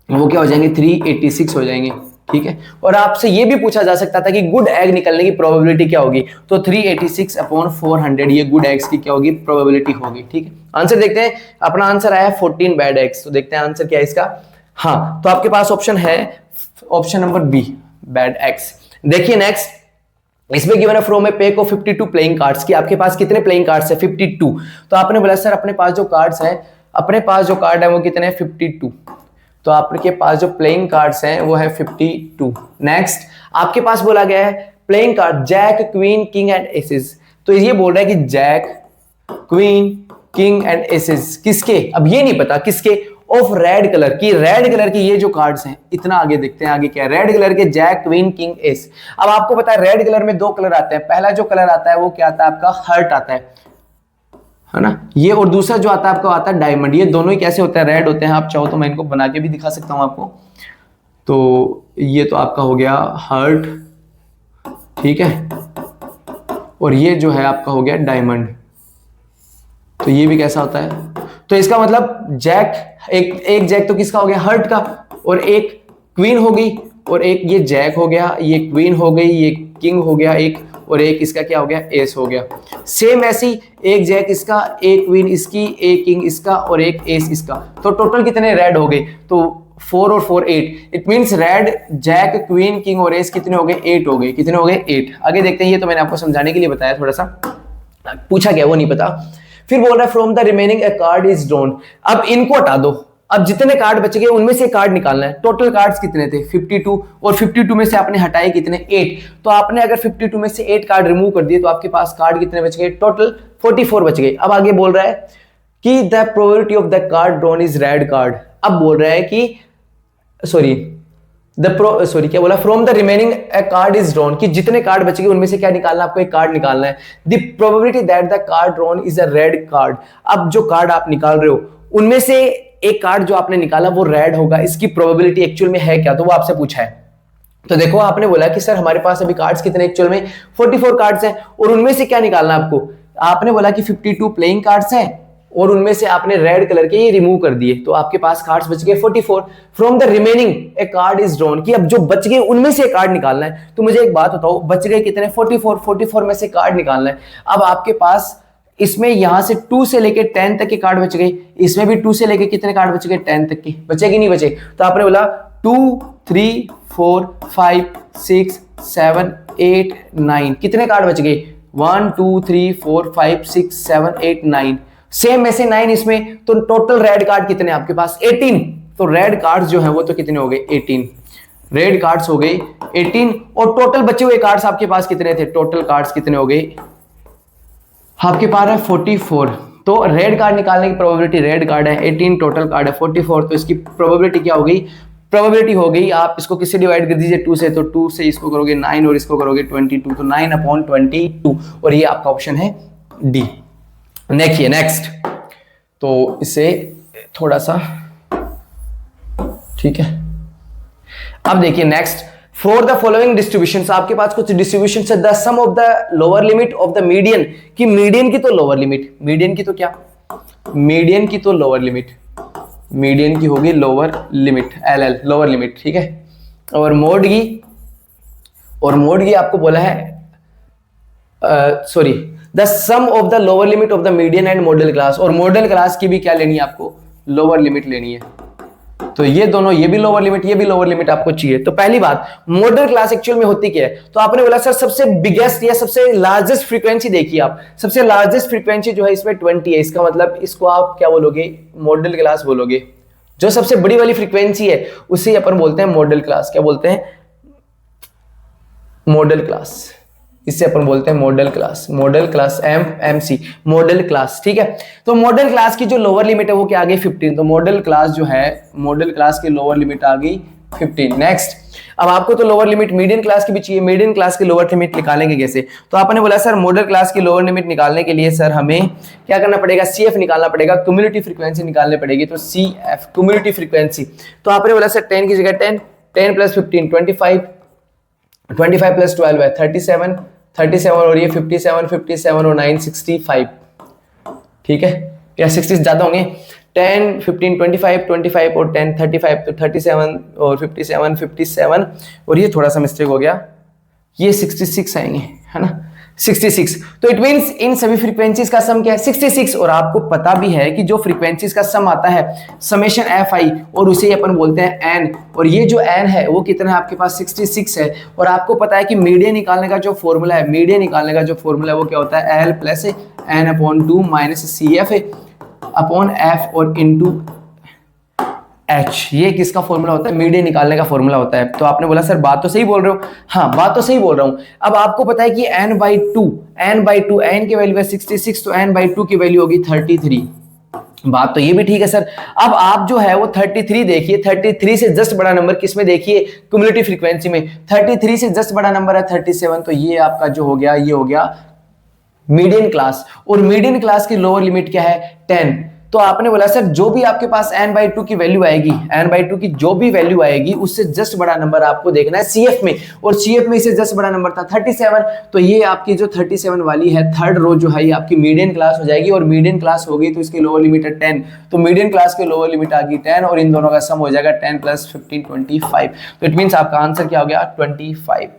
वो क्या हो जाएंगे, 386 हो जाएंगे, ठीक है। और आपसे ये भी पूछा जा सकता था कि गुड एग निकलने की प्रोबेबिलिटी क्या होगी, तो 386 अपॉन 400 ये गुड एग्स की क्या होगी, प्रोबेबिलिटी होगी, ठीक है। आंसर देखते हैं, अपना आंसर आया 14 बैड एग्स। तो देखते हैं आंसर क्या है इसका। हाँ, तो आपके पास ऑप्शन है, option number be bad eggs. देखिए नेक्स्ट, इसमें गिवन है from A pack of 52 playing cards कि आपके पास कितने प्लेइंग कार्ड्स है 52। तो आपने बोला सर अपने पास जो कार्ड्स हैं, अपने पास जो कार्ड है वो कितने हैं 52। तो आपके पास जो प्लेइंग कार्ड्स हैं वो है 52। नेक्स्ट आपके पास बोला गया है playing card jack queen king and aces. तो ये बोल रहा है कि jack queen king and aces किसके, अब ये नहीं पता किसके, ऑफ रेड कलर की, रेड कलर की ये जो कार्ड्स हैं, इतना आगे देखते हैं आगे क्या है, रेड कलर के जैक क्वीन किंग एस। अब आपको पता है रेड कलर में दो कलर आते हैं, पहला जो कलर आता है वो क्या आता है आपका हर्ट आता है ना ये, और दूसरा जो आता है आपको आता है डायमंड। ये दोनों ही कैसे होते हैं, रेड होते हैं। आप चाहो तो मैं इनको बना के भी दिखा सकता हूं आपको। तो ये तो आपका हो गया हर्ट, ठीक है, और ये जो है आपका हो गया डायमंड। तो ये भी कैसा होता है, तो इसका मतलब जैक, एक जैक तो किसका हो गया हर्ट का, और एक क्वीन हो गई, और एक ये जैक हो गया, ये क्वीन हो गई, ये किंग हो गया एक, और एक इसका क्या हो गया एस हो गया। सेम ऐसी एक जैक इसका, एक क्वीन इसकी, एक किंग इसका, और एक एस इसका। तो टोटल कितने रेड हो गए, तो 4 और 4 8। It means red jack queen king और एस कितने हो गए 8 हो गए। कितने हो गए 8। आगे देखते हैं, ये तो मैंने आपको समझाने के लिए बताया, थोड़ा सा पूछा गया वो नहीं पता। फिर बोल रहा है from the remaining A card is drawn. अब इनको हटा दो, अब जितने कार्ड बच गए उनमें से कार्ड निकालना है। टोटल कार्ड्स कितने थे 52, और 52 में से आपने हटाए कितने 8। तो आपने अगर 52 में से 8 कार्ड रिमूव कर दिए तो आपके पास कार्ड कितने बच गए, टोटल 44 बच गए। अब आगे बोल रहा है कि the probability of the card drawn is red card. अब बोल रहा है कि क्या बोला, from the remaining A card is drawn, कि जितने कार्ड बचेंगे उनमें से क्या निकालना है आपको, एक कार्ड निकालना है। The probability that the card drawn is a red card. अब जो कार्ड आप निकाल रहे हो उनमें से एक कार्ड जो आपने निकाला वो रेड होगा, इसकी प्रोबेबिलिटी एक्चुअल में है क्या, तो वो आपसे पूछा है। तो देखो आपने बोला कि सर हमारे पास अभी कार्ड्स कितने एक्चुअल में 44 कार्ड्स हैं, और उनमें से क्या निकालना है आपको। आपने बोला कि 52 प्लेइंग कार्ड्स हैं और उनमें से आपने रेड कलर के ये रिमूव कर दिए, तो आपके पास कार्ड्स बच गए 44। From the remaining A card is drawn, कि अब जो बच गए उनमें से कार्ड निकालना है। तो मुझे एक बात बताओ, बच गए कितने 44 में से कार्ड निकालना है। अब आपके पास इसमें यहां से 2 से लेके 10 तक के कार्ड बच गए, इसमें भी 2 से लेके कितने कार्ड बच गए 10 तक के, बचे कि नहीं बचे। तो आपने बोला 2 3 4 5 6 7 8 9, कितने कार्ड बच गए 1 2 3 4 5 6 7 8 9। सेम ऐसे 9 इसमें, तो टोटल रेड कार्ड कितने आपके पास 18। तो रेड कार्ड्स जो है वो तो कितने हो गए 18, रेड कार्ड्स हो गए 18। और टोटल बचे हुए कार्ड्स आपके पास कितने थे, टोटल कार्ड्स कितने हो गए आपके पास है 44। तो रेड कार्ड निकालने की प्रोबेबिलिटी, रेड कार्ड है 18, टोटल कार्ड है 44, तो इसकी प्रोबेबिलिटी क्या हो गई, प्रोबेबिलिटी हो गई, आप इसको किससे डिवाइड कर दीजिए 2 से, तो 2 से इसको करोगे 9 और इसको करोगे 22, तो 9/22, और ये आपका ऑप्शन है डी। देखिए नेक्स्ट, तो इसे थोड़ा सा ठीक है। अब देखिए next, for the following distribution, आपके पास कुछ डिस्ट्रीब्यूशन है। The sum of the lower limit of the median, कि मीडियन की तो लोअर लिमिट, मीडियन की तो क्या, मीडियन की तो लोअर लिमिट, मीडियन की होगी lower limit LL, lower limit, ठीक है। और मोड की, और मोड की आपको बोला है sorry, the sum of the lower limit of the median and modal class, और मॉडल क्लास की भी क्या लेनी है आपको, लोअर लिमिट लेनी है। तो ये दोनों, ये भी लोअर लिमिट, ये भी लोअर लिमिट आपको चाहिए। तो पहली बात, मॉडल क्लास एक्चुअल में होती क्या है, तो आपने बोला सर सबसे बिगेस्ट या सबसे लार्जेस्ट फ्रीक्वेंसी देखिए आप, सबसे लार्जेस्ट फ्रीक्वेंसी जो है इसमें 20 है। इसका मतलब इसको आप क्या बोलोगे, मॉडल क्लास बोलोगे। जो सबसे बड़ी वाली फ्रीक्वेंसी है उसे अपन बोलते हैं मॉडल क्लास। क्या बोलते हैं, मॉडल क्लास, इससे अपन बोलते हैं model class, model class MC, model class, ठीक है। तो मॉडल क्लास की जो लोअर लिमिट है वो क्या आ गई 15। तो मॉडल क्लास जो है, मॉडल क्लास की लोअर लिमिट आ गई 15। नेक्स्ट, अब आपको तो लोअर लिमिट मीडियन क्लास की भी चाहिए। मीडियन क्लास की लोअर लिमिट निकालेंगे कैसे, तो आपने बोला सर मॉडल क्लास की लोअर लिमिट निकालने के लिए सर हमें क्या करना पड़ेगा, CF निकालना पड़ेगा, क्यूमुलेटिव फ्रीक्वेंसी निकालनी पड़ेगी। तो CF क्यूमुलेटिव फ्रीक्वेंसी, तो आपने बोला सर 10 की जगह 10, 10 + 15 25, 25 + 12 है 37 और ये 57 और 9 65, ठीक है, या 60 ज्यादा होंगे। 10 15 25 और 10 35, तो 37 और 57 और ये थोड़ा सा मिस्टेक हो गया, ये 66 आएंगे, है ना। 66। तो इट मींस इन सभी फ्रीक्वेंसीज का सम क्या है 66। और आपको पता भी है कि जो फ्रीक्वेंसीज का सम आता है समेशन एफ आई, और उसे अपन बोलते हैं एन, और ये जो एन है वो कितना है आपके पास 66 है। और आपको पता है कि मीडियन निकालने का जो फॉर्मूला है, मीडियन निकालने का जो फॉर्मूला है वो क्या होता है, L plus N upon 2 minus C F upon F और इंटू एच। ये किसका फॉर्मूला होता है, मीडियन निकालने का फॉर्मूला होता है। तो आपने बोला सर बात तो सही बोल रहे हो, हाँ बात तो सही बोल रहा हूं। अब आपको पता है कि n बाई टू, n की वैल्यू है 66, तो n बाई टू की वैल्यू होगी 33। बात तो ये भी ठीक है सर। अब आप जो है वो 33 देखिए, 33 से जस्ट बड़ा नंबर किसमें देखिए, क्युमुलेटिव फ्रीक्वेंसी में। 33 से जस्ट बड़ा नंबर है 37, तो ये आपका जो हो गया, ये हो गया मीडियन क्लास। और मीडियन क्लास की लोअर लिमिट क्या है 10। तो आपने बोला सर जो भी आपके पास n बाई टू की वैल्यू आएगी, n बाई टू की जो भी वैल्यू आएगी उससे जस्ट बड़ा नंबर आपको देखना है CF में, और CF में इससे जस्ट बड़ा नंबर था 37। तो ये आपकी जो 37 वाली है थर्ड रो जो है ये आपकी मीडियन क्लास हो जाएगी, और मीडियन क्लास हो गई तो इसकी लोअर लिमिट है 10। तो मीडियन क्लास की लोअर लिमिट आ गई 10, और इन दोनों का सम हो जाएगा 10 प्लस 15 25। तो इट मींस आपका आंसर क्या हो गया 25।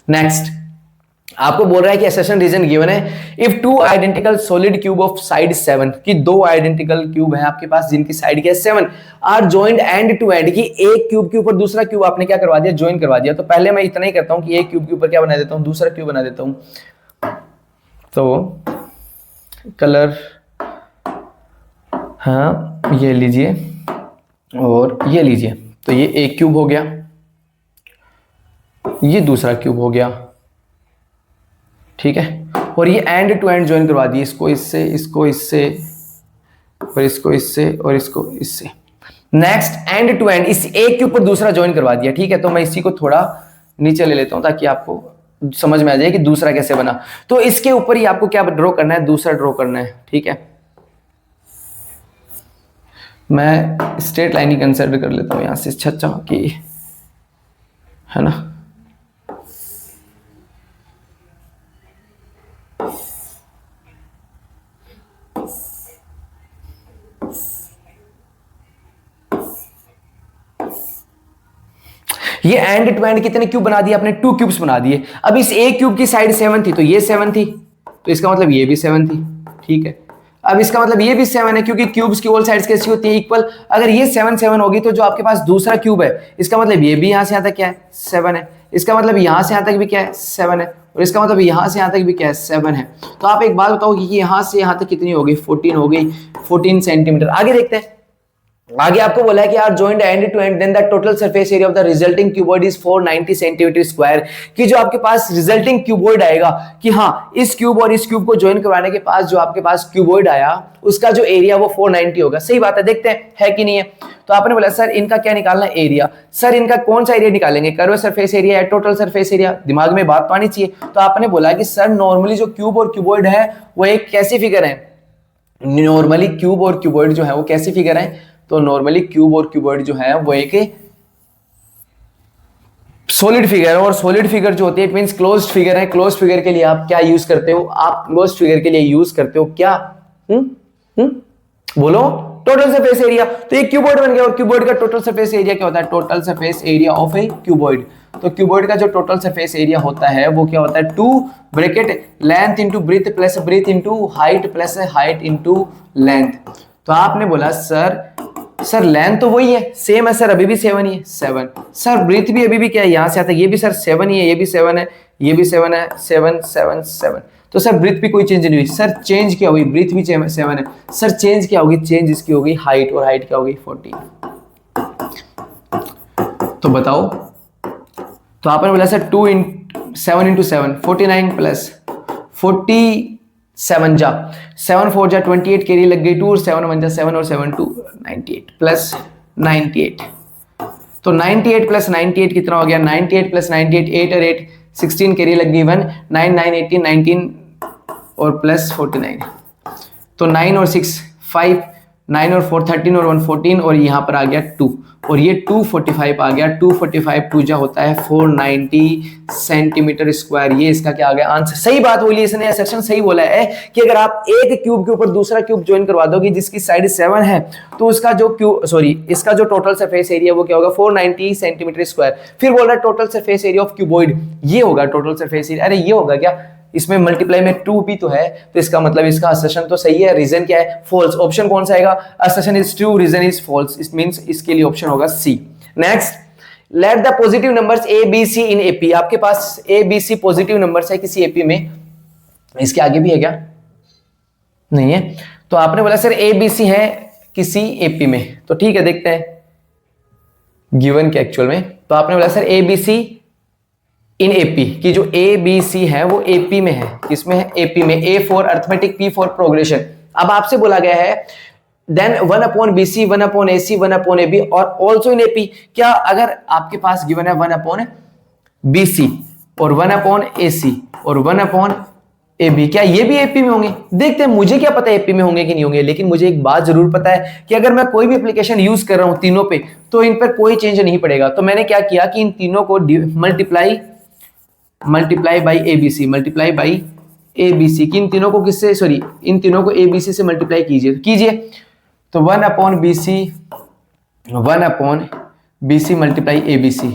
नेक्स्ट आपको बोल रहा है कि एसेशन रीजन गिवन है, if two identical solid cube of side 7, कि दो आइडेंटिकल क्यूब है आपके पास जिनकी साइड क्या है 7, are joined end to end, की एक क्यूब के ऊपर दूसरा क्यूब आपने क्या करवा दिया, ज्वाइन करवा दिया। तो पहले मैं इतना ही करता हूं कि एक क्यूब के ऊपर क्या बना देता हूं, दूसरा क्यूब बना देता हूं। तो कलर हाँ ये लीजिए और ये लीजिए, तो ये एक क्यूब हो गया, ये दूसरा क्यूब हो गया, ठीक है। और ये एंड टू एंड ज्वाइन करवा दिए, इसको इससे, इसको इससे, और इसको इससे, और इसको इससे। नेक्स्ट एंड टू एंड इस एक के ऊपर दूसरा ज्वाइन करवा दिया, ठीक है। तो मैं इसी को थोड़ा नीचे ले लेता हूं ताकि आपको समझ में आ जाए कि दूसरा कैसे बना। तो इसके ऊपर ही आपको क्या ड्रॉ करना है, दूसरा ड्रॉ करना है, ठीक है। मैं स्ट्रेट लाइन ही कंसिडर कर लेता हूं यहां से, अच्छा कि है ना। ये एंड टू एंड कितने क्यूब बना दिए आपने, 2 क्यूब्स बना दिए। अब इस एक क्यूब की साइड 7 थी, तो ये 7 थी, तो इसका मतलब ये भी 7 थी, ठीक है। अब इसका मतलब ये भी 7 है, क्योंकि क्यूब्स की ऑल साइड्स कैसी होती है, इक्वल। अगर ये 7 7 होगी तो जो आपके पास दूसरा क्यूब है, इसका मतलब ये भी यहां से यहां तक क्या है 7 है, इसका मतलब यहां से यहां तक भी क्या है 7 है, और इसका मतलब यहां से यहां तक भी क्या है 7 है। तो आप एक बात बताओ कि यहां से यहां तक कितनी हो गई, 14 हो गई, 14 सेंटीमीटर। आगे देखते हैं, आगे आपको बोला है कि are joined end to end, then the total surface area of the resulting cuboid is 490 centimetre square. कि जो आपके पास रिजल्टिंग क्यूबॉइड आएगा, कि हाँ इस क्यूब और इस क्यूब को ज्वाइन करवाने के पास जो आपके पास क्यूबॉइड आया उसका जो एरिया वो 490 होगा। सही बात है, देखते हैं है कि नहीं है। तो आपने बोला सर इनका क्या निकालना है, एरिया। सर इनका कौन सा एरिया निकालेंगे, कर्व सरफेस एरिया या टोटल सरफेस एरिया, दिमाग में बात तो आनी चाहिए। तो आपने बोला कि सर नॉर्मली जो क्यूब और क्यूबॉइड है वो एक कैसी फिगर है, नॉर्मली क्यूब और क्यूबॉइड जो है वो कैसी फिगर है। तो नॉर्मली क्यूब और क्यूबॉइड जो है वो एक सॉलिड फिगर है, और सॉलिड फिगर जो होती है इट मींस क्लोज्ड फिगर है। क्लोज्ड फिगर के लिए आप क्या यूज करते हो, आप क्लोज्ड फिगर के लिए यूज करते हो क्या, बोलो, टोटल सरफेस एरिया। तो ये क्यूबॉइड बन गया, और क्यूबॉइड का टोटल सरफेस एरिया क्या होता है, total surface area of A cuboid. तो क्यूबॉइड का जो टोटल सरफेस एरिया होता है वो क्या होता है, 2 bracket length into breadth plus breadth into height plus height into length. तो आपने बोला सर लेंथ तो वही है, सेम है सर, अभी भी 7 ही है, 7। सर ब्रीथ भी अभी भी क्या है, यहां से आता है, ये भी सर 7 ही है, ये भी 7 है, ये भी 7 है, 7 7 7। तो सर ब्रीथ भी कोई चेंज नहीं हुई। सर चेंज क्या होगी, ब्रीथ भी 7 है। सर चेंज क्या होगी, चेंज इसकी होगी हाइट, और हाइट क्या होगी 14। तो बताओ, तो आपने बोला सर 7 इंटू 7 49 प्लस 47 जा 7 4 जा 28 कैरी लग गई 2, और 7 1 जा 7 और 7 2 98 प्लस 98। तो 98 प्लस 98 कितना हो गया, 98 प्लस 98 8 और 8 16 कैरी लग गई 1 9 9 18 19 और प्लस 49। तो 9 और 6 5, 9 और 4 13 और 1 14, और यहाँ पर आ गया 2, और ये 245 आ गया। 245 2 जा होता है 490 सेंटीमीटर स्क्वायर। ये इसका क्या आ गया आंसर। सही बात बोली इसने, सेक्शन सही बोला है कि अगर आप एक क्यूब के ऊपर दूसरा क्यूब ज्वाइन करवा दोगे जिसकी साइड 7 है, तो उसका जो इसका जो टोटल सरफेस एरिया वो क्या होगा 490 सेंटीमीटर स्क्वायर। फिर बोल रहा है total surface area of cuboid, ये होगा टोटल सरफेस एरिया। अरे ये होगा क्या, इसमें मल्टीप्लाई में 2 भी तो है, तो इसका मतलब इसका असर्शन तो सही है। रीजन क्या है? फॉल्स। ऑप्शन कौन सा आएगा? Assertion is true, reason is false. It means इसके लिए ऑप्शन होगा C. Next, let the positive numbers A B C in AP. आपके पास A B C positive numbers है किसी एपी में, इसके आगे भी है क्या? नहीं है। तो आपने बोला सर ए बी सी है किसी एपी में, तो ठीक है देखते हैं गिवन के एक्चुअल में। तो आपने बोला sir A B C in AP की जो ए बी सी है वो एपी में है। किसमें है? एपी में। A for arithmetic, P for progression. अब आपसे बोला गया है देन 1/BC 1/AC 1/AB और ऑल्सो इन एपी। क्या अगर आपके पास गिवन है 1/BC और 1/AC और 1/AB, क्या ये भी एपी में होंगे? देखते हैं, मुझे क्या पता है एपी में होंगे कि नहीं होंगे, लेकिन मुझे एक बात जरूर पता है कि अगर मैं कोई भी एप्लीकेशन यूज कर रहा हूं तीनों पे, तो इन पर कोई चेंज नहीं पड़ेगा। तो मैंने क्या किया कि इन तीनों को multiply by ABC, multiply by ABC की इन तीनों को किससे, सॉरी इन तीनों को एबीसी से मल्टीप्लाई कीजिए। तो 1/BC मल्टीप्लाई एबीसी,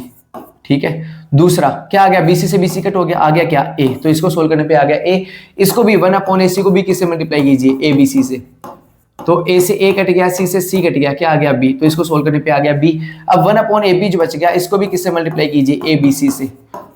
ठीक है। दूसरा क्या आ गया? बीसी से बीसी कट हो गया, आ गया क्या? ए। तो इसको सोल्व करने पे आ गया ए। इसको भी 1/AC को भी किससे मल्टीप्लाई कीजिए? एबीसी से। तो ए से ए कट गया, सी से सी कट गया, क्या आ गया? बी। तो इसको सोल्व करने पे आ गया बी। अब 1/AB जो बच गया, इसको भी किससे मल्टीप्लाई कीजिए? एबीसी से।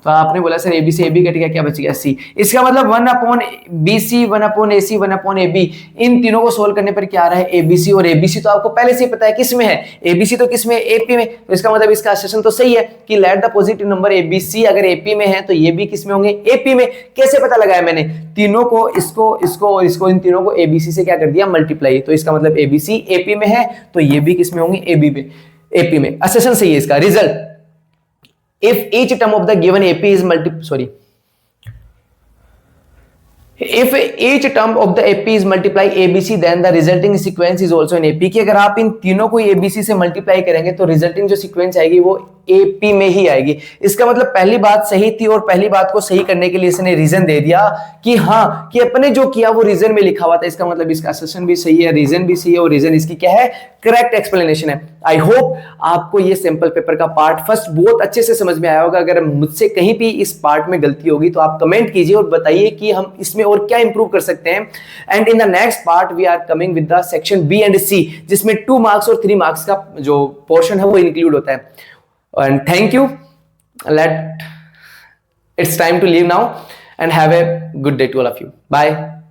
तो आपने बोला सर एबी से एबी कट गया, क्या बच गया? सी। इसका मतलब 1/BC 1/AC 1/AB इन तीनों को सोल्व करने पर क्या आ रहा है? एबीसी। और एबीसी तो आपको पहले से ही पता है किस में है, एबीसी तो किस में? एपी में। तो इसका मतलब इसका असर्शन तो सही है कि late the positive number ABC अगर एपी में है तो ये भी किस में होंगे? एपी में। कैसे पता लगाया मैंने? तीनों को इसको इन तीनों को एबीसी से क्या कर दिया? मल्टीप्लाई। तो इसका मतलब एबीसी एपी में है तो ये भी किस में होंगे? एबी में, एपी में। असर्शन सही है इसका। Result, if each term of the given AP is if each term of the AP is multiply ABC then the resulting sequence is also in AP। कि अगर आप इन तीनों को ABC से मल्टीप्लाई करेंगे तो रिजल्टिंग जो सीक्वेंस आएगी वो AP में ही आएगी। इसका मतलब पहली बात सही थी और पहली बात को सही करने के लिए इसने रीजन दे दिया कि हाँ कि अपने जो किया वो रीजन में लिखा हुआ था। इसका मतलब इसका असर्शन भी सही है, रीजन भी सही है और रीजन इसकी क्या है? करेक्ट एक्सप्लेनेशन है। आई होप आपको ये सैंपल पेपर का पार्ट फर्स्ट बहुत अच्छे से समझ में आया होगा। अगर मुझसे कहीं भी इस पार्ट में गलती होगी तो आप कमेंट कीजिए और बताइए कि हम इसमें और क्या इंप्रूव कर सकते हैं। And in the next part we are coming with the section B and C, जिसमें 2 मार्क्स और 3 मार्क्स का जो पोर्शन है वो इंक्लूड होता है। And thank you. It's time to leave now and have a good day to all of you. Bye.